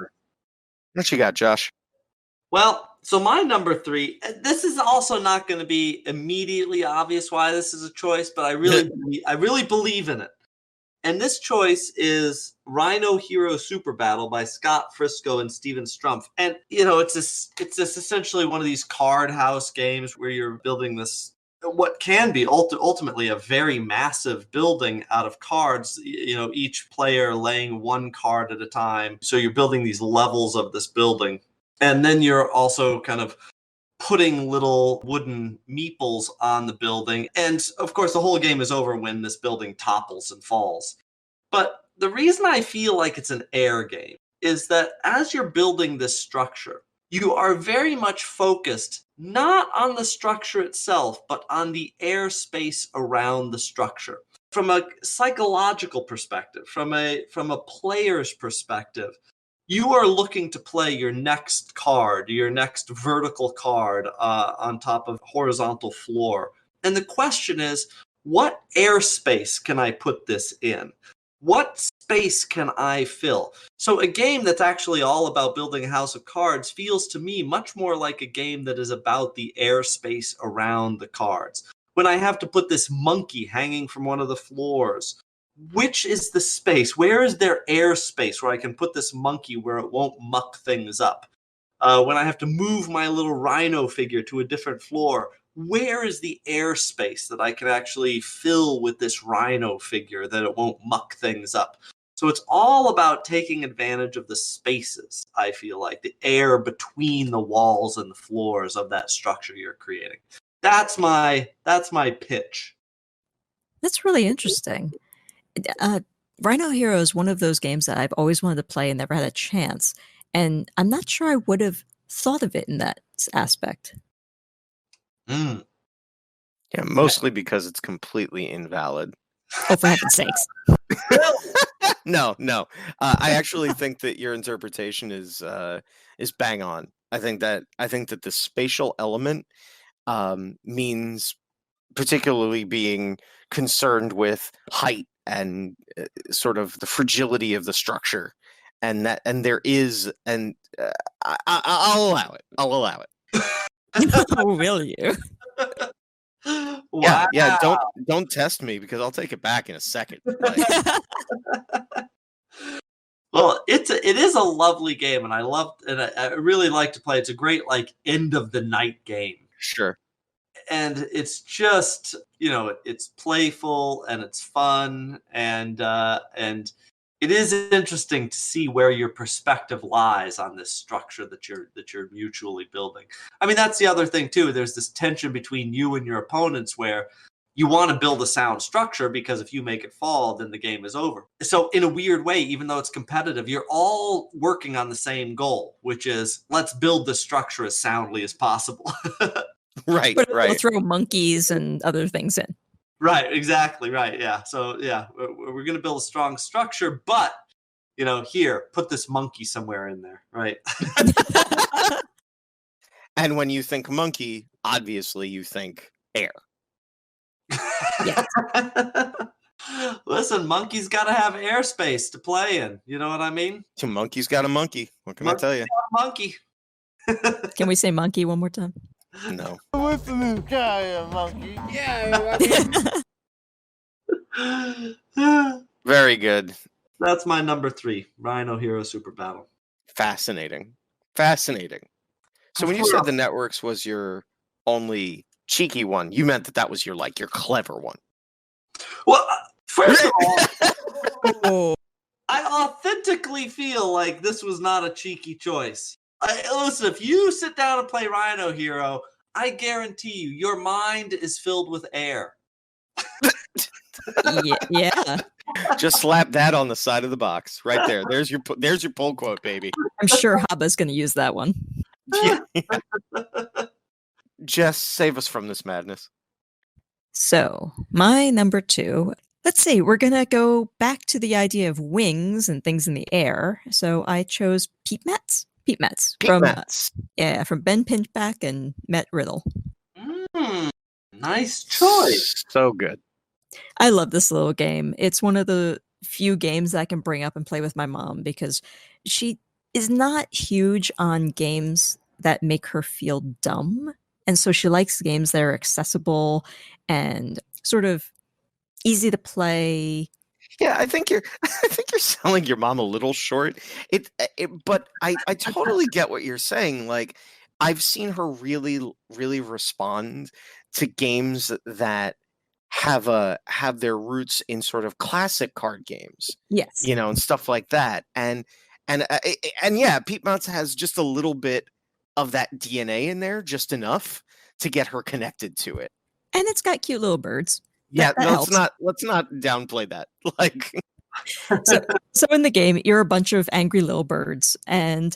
Speaker 1: What you got, Josh?
Speaker 3: Well, so my number 3, this is also not going to be immediately obvious why this is a choice, but I really believe in it. And this choice is Rhino Hero Super Battle by Scott Frisco and Steven Strumpf. And, it's essentially one of these card house games where you're building this, what can be ultimately a very massive building out of cards, each player laying one card at a time. So you're building these levels of this building. And then you're also kind of putting little wooden meeples on the building. And of course, the whole game is over when this building topples and falls. But the reason I feel like it's an air game is that as you're building this structure, you are very much focused not on the structure itself, but on the airspace around the structure. From a psychological perspective, from a player's perspective, you are looking to play your next card, your next vertical card on top of horizontal floor. And the question is, what airspace can I put this in? What space can I fill? So a game that's actually all about building a house of cards feels to me much more like a game that is about the airspace around the cards. When I have to put this monkey hanging from one of the floors, which is the space? Where is there airspace where I can put this monkey where it won't muck things up? When I have to move my little rhino figure to a different floor, where is the airspace that I can actually fill with this rhino figure that it won't muck things up? So it's all about taking advantage of the spaces, I feel like, the air between the walls and the floors of that structure you're creating. That's my pitch.
Speaker 2: That's really interesting. Rhino Hero is one of those games that I've always wanted to play and never had a chance. And I'm not sure I would have thought of it in that aspect.
Speaker 3: Mm.
Speaker 1: Yeah, mostly because it's completely invalid.
Speaker 2: Oh, for heaven's sakes.
Speaker 1: No. I actually think that your interpretation is bang on. I think that the spatial element means particularly being concerned with height sort of the fragility of the structure, and there is, and I'll allow it. I'll allow it.
Speaker 2: Will you?
Speaker 3: Wow.
Speaker 1: Yeah. Don't test me, because I'll take it back in a second. Like,
Speaker 3: Well, it is a lovely game, and I really like to play. It's a great like end of the night game.
Speaker 1: sure.
Speaker 3: And it's just, it's playful and it's fun, and it is interesting to see where your perspective lies on this structure that you're mutually building. I mean, that's the other thing too. There's this tension between you and your opponents where you want to build a sound structure, because if you make it fall, then the game is over. So in a weird way, even though it's competitive, you're all working on the same goal, which is let's build the structure as soundly as possible.
Speaker 1: Right.
Speaker 2: But we'll
Speaker 1: Right.
Speaker 2: throw monkeys and other things in.
Speaker 3: Right, exactly, right, yeah. So, yeah, we're going to build a strong structure, but, here, put this monkey somewhere in there, right?
Speaker 1: And when you think monkey, obviously you think air.
Speaker 2: Yeah.
Speaker 3: Listen, monkey's got to have airspace to play in. You know what I mean?
Speaker 1: So monkey's got a monkey. What can I tell you?
Speaker 3: Monkey.
Speaker 2: Can we say monkey one more time?
Speaker 1: No.
Speaker 4: Listening, monkey. Yeah.
Speaker 1: Very good.
Speaker 3: That's my number 3, Rhino Hero Super Battle.
Speaker 1: Fascinating. So when you said the networks was your only cheeky one, you meant that was your clever one.
Speaker 3: Well, first of all,
Speaker 2: Oh.
Speaker 3: I authentically feel like this was not a cheeky choice. Listen, if you sit down and play Rhino Hero, I guarantee you, your mind is filled with air.
Speaker 2: Yeah.
Speaker 1: Just slap that on the side of the box, right there. There's your pull quote, baby.
Speaker 2: I'm sure Haba's going to use that one.
Speaker 1: Yeah. Jess, save us from this madness.
Speaker 2: So, my number 2, let's see, we're going to go back to the idea of wings and things in the air. So, I chose Peat Mats. From Ben Pinchback and Matt Riddle.
Speaker 3: Nice choice.
Speaker 1: So good.
Speaker 2: I love this little game. It's one of the few games that I can bring up and play with my mom, because she is not huge on games that make her feel dumb. And so she likes games that are accessible and sort of easy to play.
Speaker 1: Yeah, I think you're selling your mom a little short. But I totally get what you're saying. Like, I've seen her really, really respond to games that have their roots in sort of classic card games.
Speaker 2: Yes.
Speaker 1: And stuff like that. And yeah, Peat Mats has just a little bit of that DNA in there, just enough to get her connected to it.
Speaker 2: And it's got cute little birds.
Speaker 1: Yeah,
Speaker 2: that helps.
Speaker 1: let's not downplay that. Like,
Speaker 2: so in the game, you're a bunch of angry little birds, and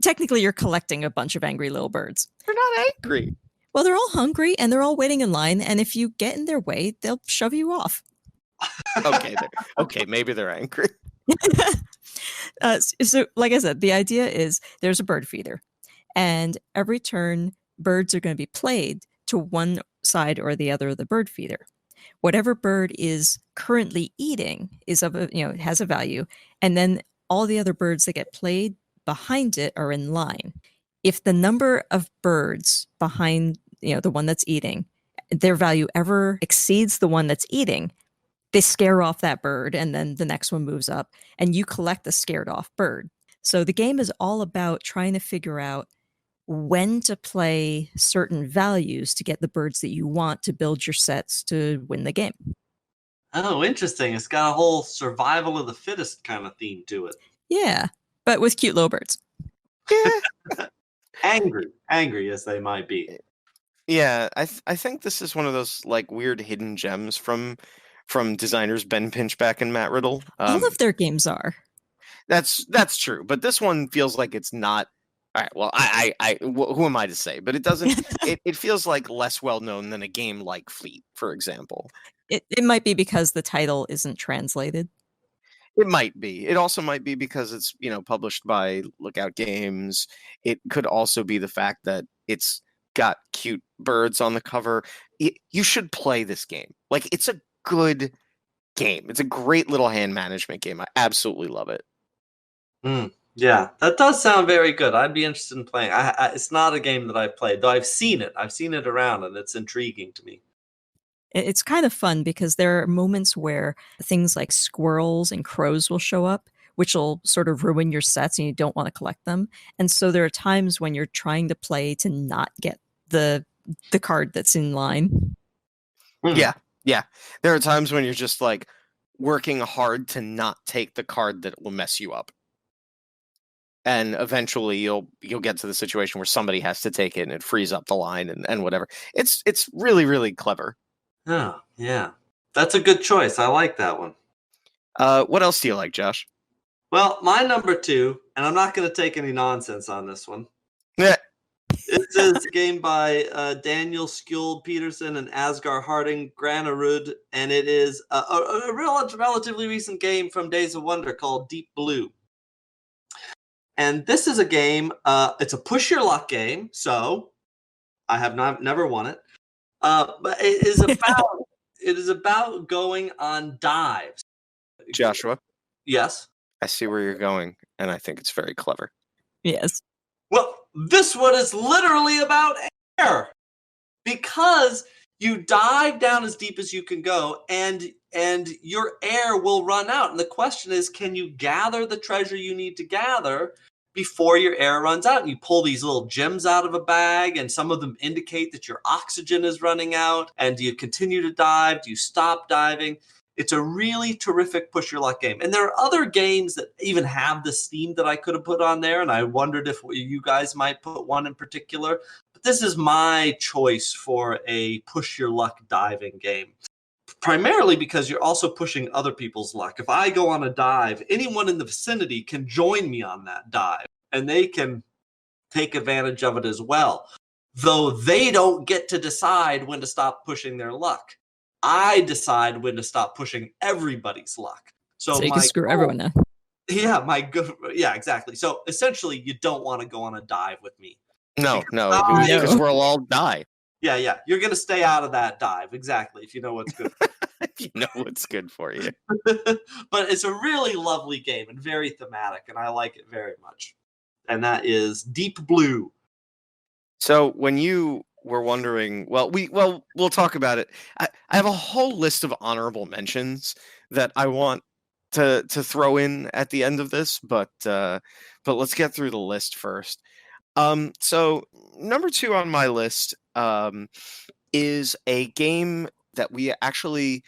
Speaker 2: technically you're collecting a bunch of angry little birds.
Speaker 1: they're not angry.
Speaker 2: Well, they're all hungry and they're all waiting in line, and if you get in their way, they'll shove you off.
Speaker 1: Okay, maybe they're angry.
Speaker 2: So, like I said, the idea is there's a bird feeder, and every turn, birds are going to be played to one side or the other of the bird feeder. Whatever bird is currently eating is has a value, and then all the other birds that get played behind it are in line. If the number of birds behind the one that's eating, their value ever exceeds the one that's eating, they scare off that bird, and then the next one moves up, and you collect the scared off bird. So the game is all about trying to figure out when to play certain values to get the birds that you want to build your sets to win the game.
Speaker 3: Oh, interesting. It's got a whole survival of the fittest kind of theme to it.
Speaker 2: Yeah, but with cute little birds.
Speaker 1: Yeah.
Speaker 3: Angry as they might be.
Speaker 1: Yeah, I think this is one of those like weird hidden gems from designers Ben Pinchback and Matt Riddle.
Speaker 2: All of their games are.
Speaker 1: That's true, but this one feels like it's not. All right, well, who am I to say? But it doesn't. it feels like less well known than a game like Fleet, for example.
Speaker 2: It might be because the title isn't translated.
Speaker 1: It might be. It also might be because it's published by Lookout Games. It could also be the fact that it's got cute birds on the cover. You should play this game. Like, it's a good game. It's a great little hand management game. I absolutely love it.
Speaker 3: Yeah, that does sound very good. I'd be interested in playing. It's not a game that I've played, though I've seen it. I've seen it around, and it's intriguing to me.
Speaker 2: It's kind of fun because there are moments where things like squirrels and crows will show up, which will sort of ruin your sets and you don't want to collect them. And so there are times when you're trying to play to not get the card that's in line.
Speaker 1: Yeah. There are times when you're just like working hard to not take the card that will mess you up. And eventually you'll get to the situation where somebody has to take it and it frees up the line and whatever. It's really, really clever.
Speaker 3: Oh, yeah. That's a good choice. I like that one.
Speaker 1: What else do you like, Josh?
Speaker 3: Well, my number 2, and I'm not going to take any nonsense on this one.
Speaker 1: Yeah.
Speaker 3: It is a game by Daniel Skjold Peterson and Asgar Harding Granerud, and it is a relatively recent game from Days of Wonder called Deep Blue. And this is a game, it's a push your luck game, so I have never won it. But it is about going on dives.
Speaker 1: Joshua?
Speaker 3: Yes?
Speaker 1: I see where you're going, and I think it's very clever.
Speaker 2: Yes.
Speaker 3: Well, this one is literally about air. Because you dive down as deep as you can go, and your air will run out. And the question is, can you gather the treasure you need to gather before your air runs out? And you pull these little gems out of a bag, and some of them indicate that your oxygen is running out. And do you continue to dive? Do you stop diving? It's a really terrific push your luck game. And there are other games that even have this theme that I could have put on there, and I wondered if you guys might put one in particular. But this is my choice for a push your luck diving game. Primarily because you're also pushing other people's luck. If I go on a dive, anyone in the vicinity can join me on that dive, and they can take advantage of it as well. Though they don't get to decide when to stop pushing their luck. I decide when to stop pushing everybody's luck.
Speaker 2: So you can screw everyone now.
Speaker 3: Yeah, exactly. So essentially, you don't want to go on a dive with me.
Speaker 1: No, because we'll all die.
Speaker 3: Yeah. You're going to stay out of that dive. Exactly. If you know what's good.
Speaker 1: You know what's good for you.
Speaker 3: But it's a really lovely game and very thematic, and I like it very much. And that is Deep Blue.
Speaker 1: So when you were wondering, we'll talk about it. I have a whole list of honorable mentions that I want to throw in at the end of this, but let's get through the list first. So number 2 on my list is a game that we actually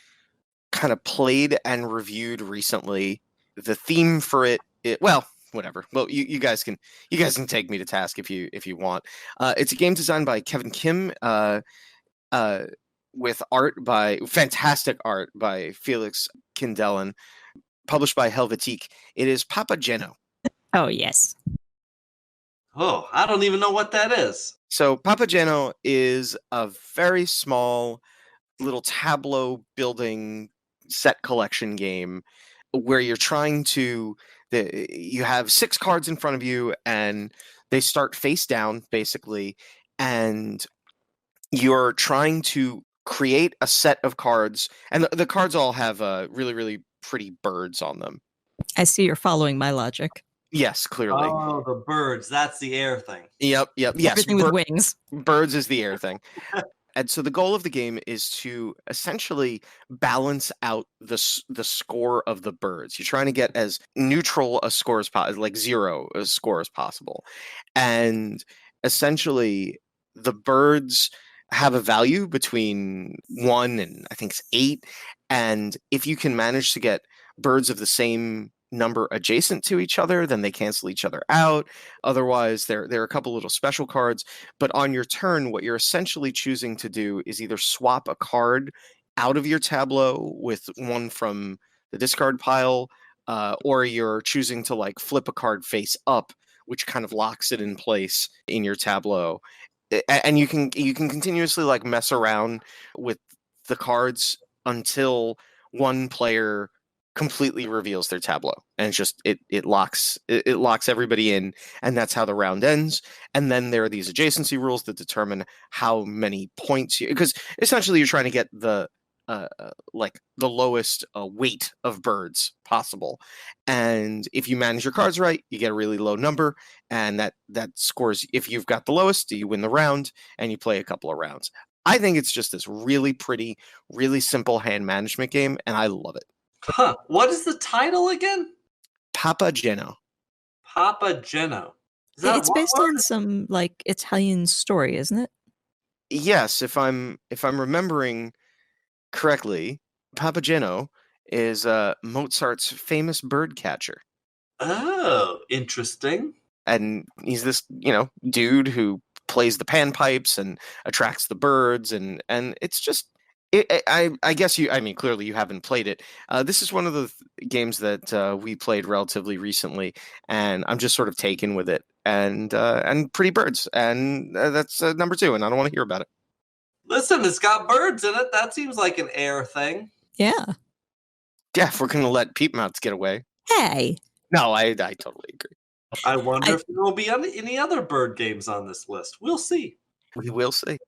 Speaker 1: kind of played and reviewed recently. The theme for it whatever. Well, you guys can take me to task if you want. It's a game designed by Kevin Kim, with fantastic art by Felix Kindelen, published by Helvetique. It is Papageno.
Speaker 2: Oh yes.
Speaker 3: Oh, I don't even know what that is.
Speaker 1: So Papageno is a very small little tableau building set collection game where you're trying to you have 6 cards in front of you, and they start face down, basically, and you're trying to create a set of cards, and the cards all have really, really pretty birds on them.
Speaker 2: I see you're following my logic.
Speaker 1: Yes, clearly.
Speaker 3: Oh, the birds. That's the air thing.
Speaker 1: Yep. Yes.
Speaker 2: Everything with wings.
Speaker 1: Birds is the air thing. And so the goal of the game is to essentially balance out the score of the birds. You're trying to get as neutral a score as possible, like 0 a score as possible. And essentially, the birds have a value between 1 and I think it's 8. And if you can manage to get birds of the same number adjacent to each other, then they cancel each other out. Otherwise, there are a couple little special cards. But on your turn, what you're essentially choosing to do is either swap a card out of your tableau with one from the discard pile, or you're choosing to like flip a card face up, which kind of locks it in place in your tableau. And you can continuously like mess around with the cards until one player completely reveals their tableau, and it's just it locks everybody in, and that's how the round ends. And then there are these adjacency rules that determine how many points because essentially you're trying to get the like the lowest weight of birds possible, and if you manage your cards right, you get a really low number, and that scores. If you've got the lowest, you win the round, and you play a couple of rounds. I think it's just this really pretty, really simple hand management game, and I love it.
Speaker 3: Huh. What is the title again?
Speaker 1: Papageno.
Speaker 3: Papageno. Is that
Speaker 2: It's
Speaker 3: one
Speaker 2: based
Speaker 3: word?
Speaker 2: on some like Italian story, isn't it?
Speaker 1: Yes, if I'm remembering correctly, Papageno is Mozart's famous bird catcher.
Speaker 3: Oh, interesting.
Speaker 1: And he's this, dude who plays the panpipes and attracts the birds, and it's just I guess clearly you haven't played it. This is one of the games that we played relatively recently, and I'm just sort of taken with it, and pretty birds, and that's number 2, and I don't want to hear about it.
Speaker 3: Listen, it's got birds in it. That seems like an air thing.
Speaker 2: Yeah.
Speaker 1: Yeah, if we're gonna let Peat Mats get away.
Speaker 2: Hey.
Speaker 1: No, I totally agree.
Speaker 3: I wonder if there will be any other bird games on this list. We'll see.
Speaker 1: We will see.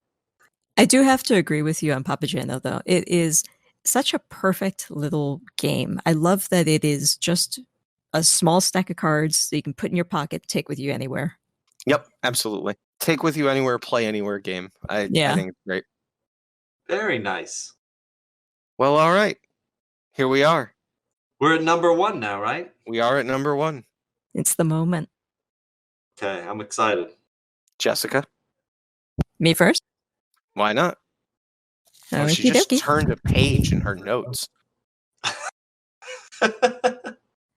Speaker 2: I do have to agree with you on Papageno, though. It is such a perfect little game. I love that it is just a small stack of cards that you can put in your pocket, take with you anywhere.
Speaker 1: Yep, absolutely. Take with you anywhere, play anywhere game. I think it's great.
Speaker 3: Very nice.
Speaker 1: Well, all right. Here we are.
Speaker 3: We're at number 1 now, right?
Speaker 1: We are at number 1.
Speaker 2: It's the moment.
Speaker 3: Okay, I'm excited.
Speaker 1: Jessica?
Speaker 2: Me first?
Speaker 1: Why not? Oh, she just turned a page in her notes.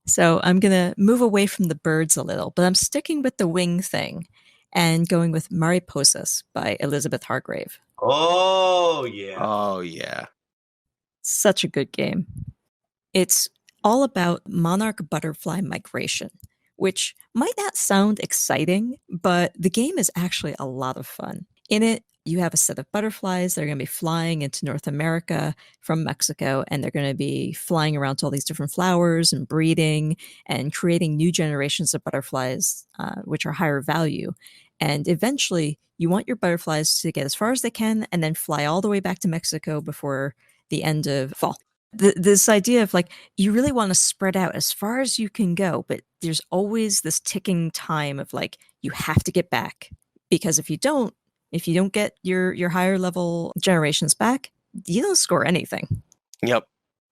Speaker 2: So I'm going to move away from the birds a little, but I'm sticking with the wing thing and going with Mariposas by Elizabeth Hargrave.
Speaker 3: Oh, yeah.
Speaker 1: Oh, yeah.
Speaker 2: Such a good game. It's all about monarch butterfly migration, which might not sound exciting, but the game is actually a lot of fun. In it, you have a set of butterflies that are going to be flying into North America from Mexico, and they're going to be flying around to all these different flowers and breeding and creating new generations of butterflies, which are higher value. And eventually, you want your butterflies to get as far as they can and then fly all the way back to Mexico before the end of fall. This idea of like, you really want to spread out as far as you can go, but there's always this ticking time of like, you have to get back, because if you don't get your higher level generations back, you don't score anything.
Speaker 1: Yep.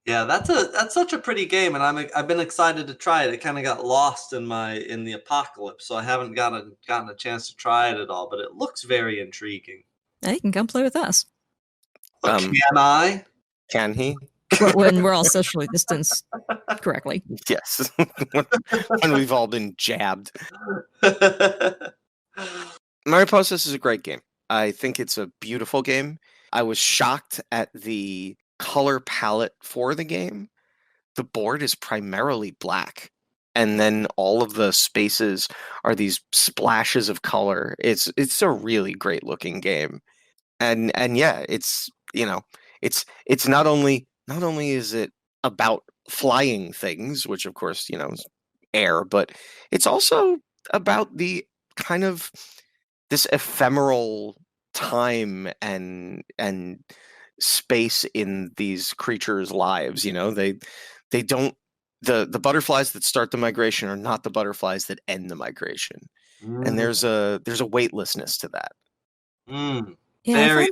Speaker 3: Yeah, that's such a pretty game, and I've been excited to try it. It kind of got lost in the apocalypse, so I haven't gotten a chance to try it at all. But it looks very intriguing.
Speaker 2: Now you can come play with us.
Speaker 3: Can I?
Speaker 1: Can he?
Speaker 2: When we're all socially distanced correctly.
Speaker 1: Yes. When we've all been jabbed. Mariposas is a great game. I think it's a beautiful game. I was shocked at the color palette for the game. The board is primarily black, and then all of the spaces are these splashes of color. It's a really great looking game. And yeah, it's it's not only is it about flying things, which of course, is air, but it's also about the kind of this ephemeral time and space in these creatures' lives. They don't, the butterflies that start the migration are not the butterflies that end the migration. And there's a weightlessness to that.
Speaker 2: Yeah,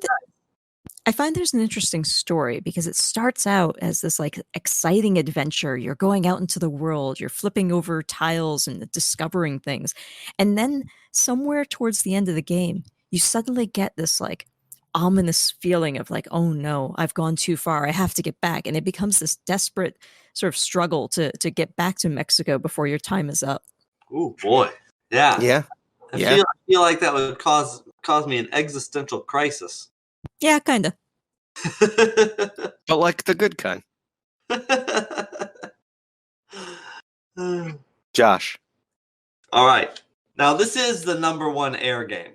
Speaker 2: I find there's an interesting story, because it starts out as this like exciting adventure. You're going out into the world, you're flipping over tiles and discovering things. And then somewhere towards the end of the game, you suddenly get this like ominous feeling of like, oh no, I've gone too far. I have to get back. And it becomes this desperate sort of struggle to get back to Mexico before your time is up.
Speaker 3: Oh boy. Yeah.
Speaker 1: Yeah.
Speaker 3: I feel like that would cause me an existential crisis.
Speaker 2: Yeah, kind of.
Speaker 1: But like the good kind. Josh.
Speaker 3: All right. Now, this is the number 1 air game.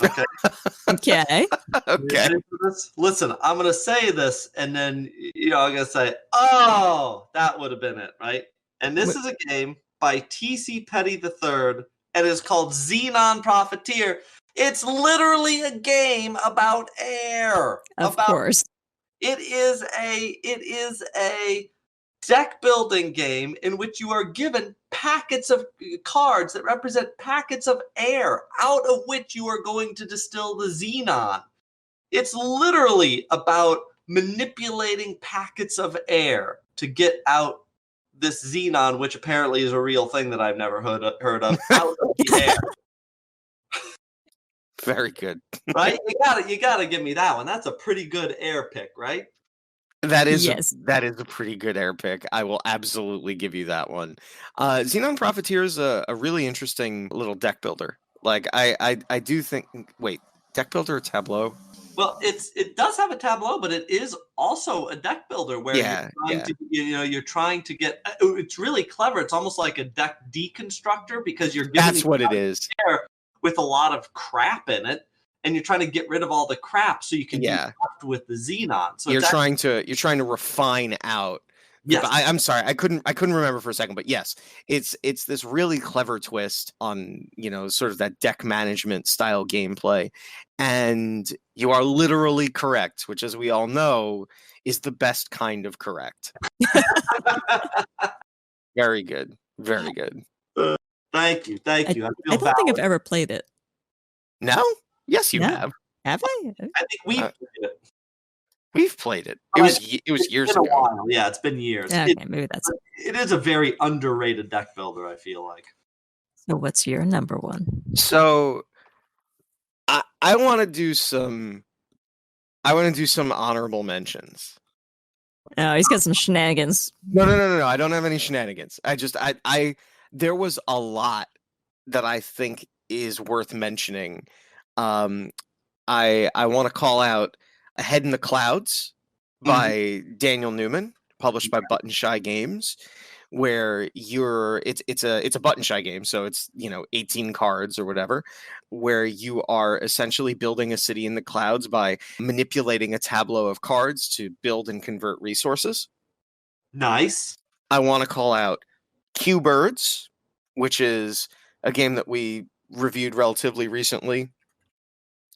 Speaker 3: Okay.
Speaker 2: Okay.
Speaker 1: Okay.
Speaker 3: Listen, I'm going to say this, and then, I'm going to say, oh, that would have been it, right? And this is a game by T.C. Petty III, and it's called Xenon Profiteer. It's literally a game about air.
Speaker 2: Of course.
Speaker 3: It is a deck building game in which you are given packets of cards that represent packets of air, out of which you are going to distill the Xenon. It's literally about manipulating packets of air to get out this Xenon, which apparently is a real thing that I've never heard of, out of the air.
Speaker 1: Very good.
Speaker 3: Right? You gotta give me that one. That's a pretty good air pick, right?
Speaker 1: That is
Speaker 2: Yes.
Speaker 1: that is a pretty good air pick. I will absolutely give you that one. Xenon Profiteer is a really interesting little deck builder. Like I do think. Wait, deck builder or tableau?
Speaker 3: Well, it does have a tableau, but it is also a deck builder where you're trying to get. It's really clever. It's almost like a deck deconstructor because you're giving
Speaker 1: That's what it is.
Speaker 3: With a lot of crap in it, and you're trying to get rid of all the crap so you can do stuff with the Xenon. So
Speaker 1: you're trying to refine out.
Speaker 3: Yes.
Speaker 1: I'm sorry, I couldn't remember for a second, but yes, it's this really clever twist on, sort of that deck management style gameplay, and you are literally correct, which, as we all know, is the best kind of correct. Very good, very good.
Speaker 3: Thank you. I
Speaker 2: don't think I've ever played it.
Speaker 1: No? Yes, you
Speaker 2: No.
Speaker 1: have.
Speaker 2: Have I?
Speaker 3: I think we've played it.
Speaker 1: We've played it. It was years
Speaker 3: ago.
Speaker 1: While.
Speaker 3: Yeah, it's been years.
Speaker 2: Okay, maybe that's it.
Speaker 3: It is a very underrated deck builder, I feel like.
Speaker 2: So what's your number one?
Speaker 1: So I want to do some honorable mentions.
Speaker 2: Oh, he's got some shenanigans.
Speaker 1: No. I don't have any shenanigans. There was a lot that I think is worth mentioning. I want to call out Ahead in the Clouds by Daniel Newman, published by Button Shy Games, where it's a Button Shy game, so it's 18 cards or whatever, where you are essentially building a city in the clouds by manipulating a tableau of cards to build and convert resources.
Speaker 3: Nice.
Speaker 1: I want to call out Cubirds, which is a game that we reviewed relatively recently.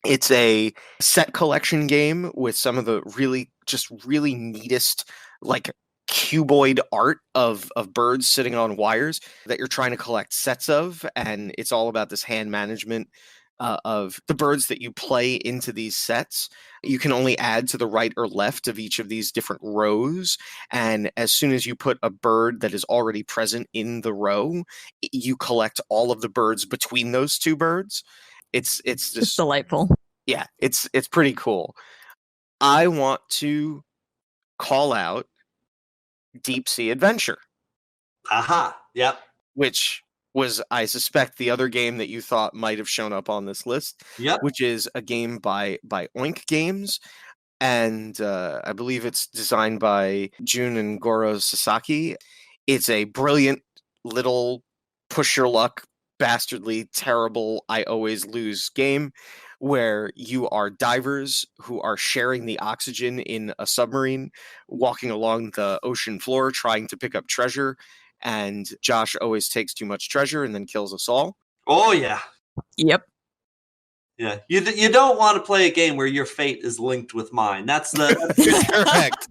Speaker 1: It's a set collection game with some of the really neatest, like, cuboid art of birds sitting on wires that you're trying to collect sets of, and it's all about this hand management of the birds that you play into these sets. You can only add to the right or left of each of these different rows, and as soon as you put a bird that is already present in the row, you collect all of the birds between those two birds. It's just
Speaker 2: delightful.
Speaker 1: Yeah, it's pretty cool. I want to call out Deep Sea Adventure.
Speaker 3: Aha. Yep.
Speaker 1: Which was, I suspect, the other game that you thought might have shown up on this list.
Speaker 3: Yep.
Speaker 1: Which is a game by Oink Games, and I believe it's designed by Jun and Goro Sasaki. It's a brilliant little push your luck, bastardly terrible, I always lose game where you are divers who are sharing the oxygen in a submarine, walking along the ocean floor trying to pick up treasure, and Josh always takes too much treasure and then kills us all.
Speaker 3: Oh, yeah.
Speaker 2: Yep.
Speaker 3: Yeah. You don't want to play a game where your fate is linked with mine. That's
Speaker 1: correct.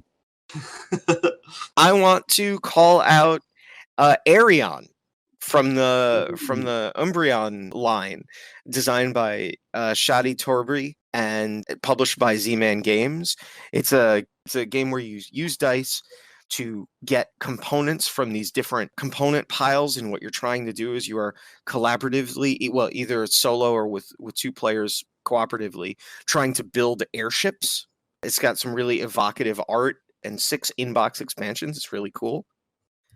Speaker 1: I want to call out Aerion from the Umbreon line, designed by Shadi Torbury and published by Z-Man Games. It's a game where you use dice to get components from these different component piles, and what you're trying to do is you are collaboratively, well, either solo or with two players cooperatively, trying to build airships. It's got some really evocative art and 6 in-box expansions. It's really cool.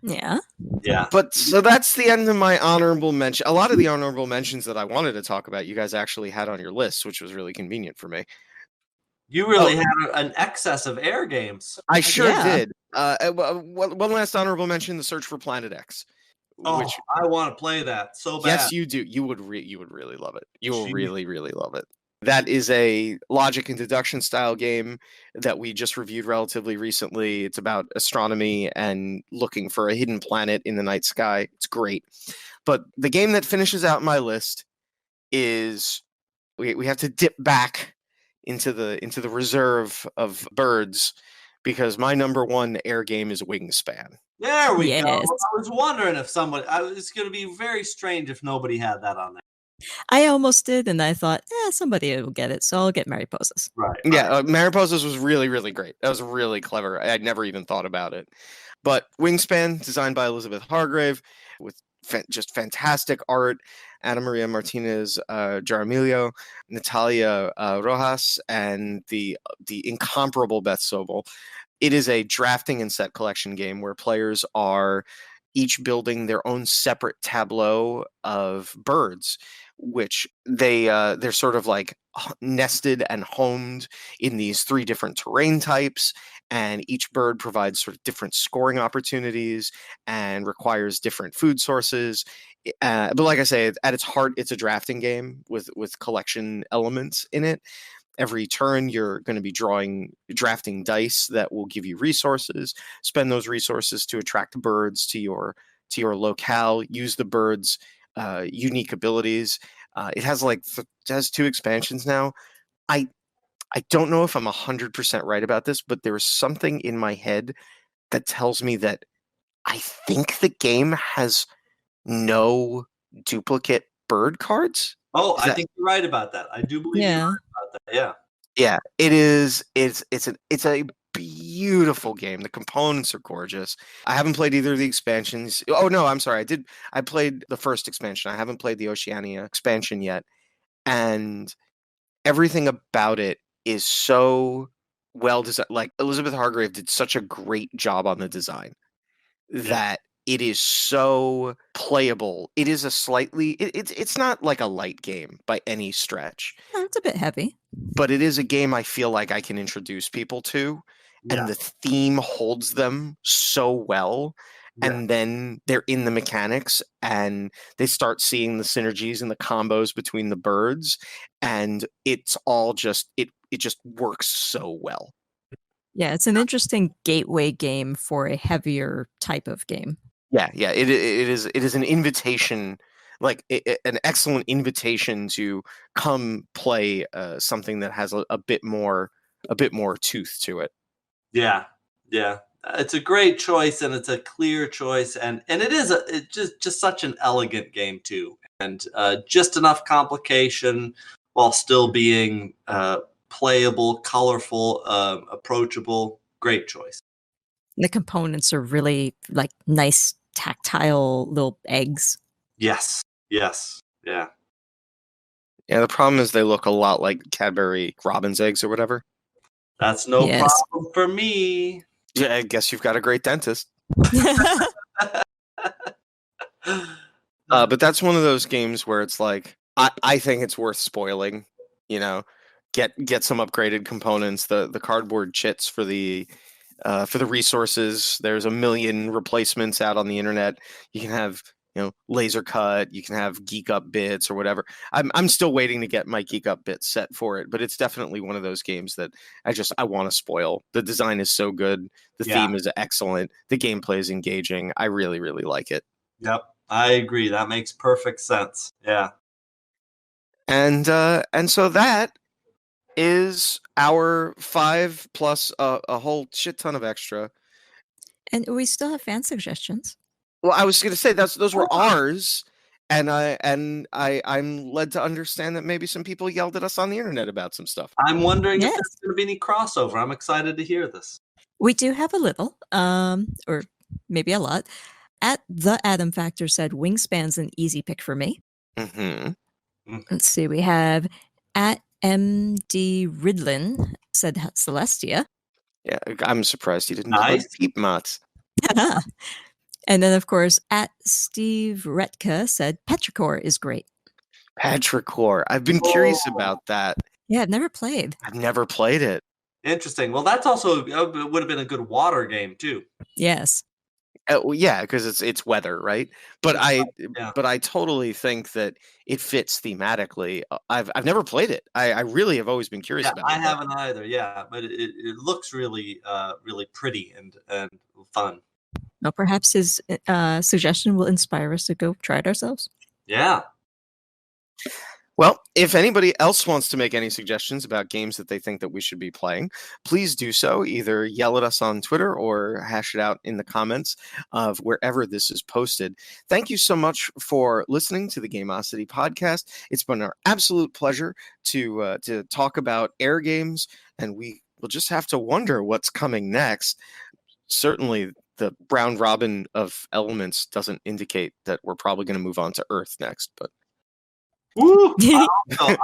Speaker 2: Yeah.
Speaker 1: But so that's the end of my honorable mention. A lot of the honorable mentions that I wanted to talk about, you guys actually had on your list, which was really convenient for me.
Speaker 3: You really had an excess of air games.
Speaker 1: I sure did. One last honorable mention: The Search for Planet X.
Speaker 3: Which I want to play that so bad.
Speaker 1: Yes, you do. You would really love it. You will really love it. That is a logic and deduction style game that we just reviewed relatively recently. It's about astronomy and looking for a hidden planet in the night sky. It's great. But the game that finishes out my list is we have to dip back into the reserve of birds because my number one air game is Wingspan.
Speaker 3: There we go.
Speaker 2: Yes.
Speaker 3: I was wondering if somebody. It's going to be very strange if nobody had that on there.
Speaker 2: I almost did, and I thought, somebody will get it, so I'll get Mariposas.
Speaker 3: Right.
Speaker 1: Yeah, Mariposas was really, really great. That was really clever. I'd never even thought about it. But Wingspan, designed by Elizabeth Hargrave, with just fantastic art. Ana Maria Martinez Jaramillo, Natalia Rojas, and the incomparable Beth Sobel. It is a drafting and set collection game where players are each building their own separate tableau of birds, which they're sort of like nested and homed in these 3 different terrain types, and each bird provides sort of different scoring opportunities and requires different food sources. But like I say, at its heart, it's a drafting game with collection elements in it. Every turn, you're going to be drafting dice that will give you resources. Spend those resources to attract birds to your locale. Use the birds' unique abilities. It has it has 2 expansions now. I don't know if I'm 100% right about this, but there's something in my head that tells me that I think the game has no duplicate bird cards.
Speaker 3: Oh, I think you're right about that. I do believe you're right about that. Yeah.
Speaker 1: Yeah, it is. It's a beautiful game. The components are gorgeous. I haven't played either of the expansions. Oh no, I'm sorry. I played the first expansion. I haven't played the Oceania expansion yet. And everything about it is so well designed. Like Elizabeth Hargrave did such a great job on the design that it is so playable. It is a slightly it's not like a light game by any stretch.
Speaker 2: No, it's a bit heavy.
Speaker 1: But it is a game I feel like I can introduce people to, and the theme holds them so well. And then they're in the mechanics and they start seeing the synergies and the combos between the birds, and it's all just it just works so well.
Speaker 2: Yeah, it's an interesting gateway game for a heavier type of game.
Speaker 1: Yeah, it is an invitation, like an excellent invitation to come play something that has a bit more tooth to it.
Speaker 3: Yeah. It's a great choice, and it's a clear choice, and it is it's just such an elegant game too, and just enough complication while still being playable, colorful, approachable. Great choice.
Speaker 2: The components are really like nice tactile little eggs.
Speaker 3: Yes. Yeah.
Speaker 1: Yeah, the problem is they look a lot like Cadbury Robin's eggs or whatever.
Speaker 3: That's no problem for me.
Speaker 1: Yeah, I guess you've got a great dentist. But that's one of those games where it's like, I think it's worth spoiling. You know, get some upgraded components. The cardboard chits for the resources. There's a million replacements out on the internet. You can have laser cut. You can have geek up bits or whatever. I'm still waiting to get my geek up bit set for it, but it's definitely one of those games that I want to spoil. The design is so good. The theme is excellent. The gameplay is engaging. I really, really like it.
Speaker 3: Yep, I agree. That makes perfect sense. Yeah.
Speaker 1: And so that is our 5 plus a whole shit ton of extra.
Speaker 2: And we still have fan suggestions.
Speaker 1: Well, I was going to say those were ours, and I'm led to understand that maybe some people yelled at us on the internet about some stuff.
Speaker 3: I'm wondering if there's going to be any crossover. I'm excited to hear this.
Speaker 2: We do have a little, or maybe a lot. At the Adam Factor said Wingspan's an easy pick for me.
Speaker 1: Mm-hmm.
Speaker 2: Let's see, we have at MD Ridlin said Celestia.
Speaker 1: Yeah, I'm surprised he didn't call it Peat Mats.
Speaker 2: And then, of course, at Steve Retka said Petrichor is great.
Speaker 1: Petrichor. I've been curious about that.
Speaker 2: Yeah, I've never played.
Speaker 1: I've never played it.
Speaker 3: Interesting. Well, that's also it would have been a good water game too.
Speaker 2: Yes.
Speaker 1: Yeah, because it's weather, right? But I totally think that it fits thematically. I've never played it. I really have always been curious about it.
Speaker 3: I haven't either. Yeah, but it looks really really pretty and fun.
Speaker 2: Well, perhaps his suggestion will inspire us to go try it ourselves.
Speaker 3: Yeah.
Speaker 1: Well, if anybody else wants to make any suggestions about games that they think that we should be playing, please do so. Either yell at us on Twitter or hash it out in the comments of wherever this is posted. Thank you so much for listening to the Gameosity podcast. It's been our absolute pleasure to talk about air games, and we will just have to wonder what's coming next. Certainly, the round robin of elements doesn't indicate that we're probably going to move on to Earth next, but.
Speaker 3: Woo! I've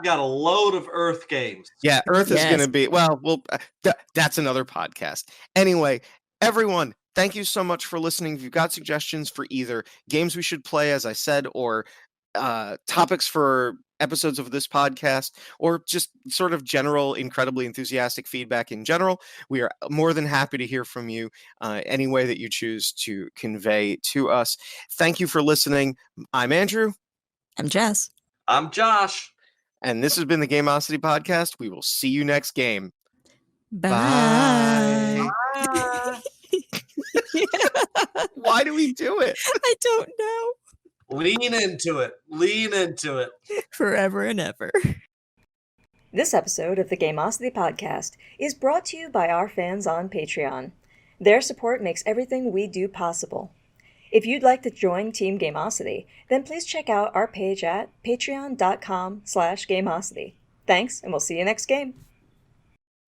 Speaker 3: got a load of Earth games.
Speaker 1: Yeah, Earth is going to
Speaker 2: Yes.
Speaker 1: be, well, that's another podcast. Anyway, everyone, thank you so much for listening. If you've got suggestions for either games we should play, as I said, or topics for episodes of this podcast, or just sort of general, incredibly enthusiastic feedback in general, we are more than happy to hear from you any way that you choose to convey to us. Thank you for listening. I'm Andrew.
Speaker 2: I'm Jess.
Speaker 3: I'm Josh.
Speaker 1: And this has been the Gameosity Podcast. We will see you next game.
Speaker 2: Bye.
Speaker 3: Ah,
Speaker 1: Why do we do it?
Speaker 2: I don't know.
Speaker 3: lean into it. Lean into it.
Speaker 2: Forever and ever. This episode of the Gameosity Podcast is brought to you by our fans on Patreon. Their support makes everything we do possible. If you'd like to join Team Gameosity, then please check out our page at patreon.com/Gameosity. Thanks, and we'll see you next game.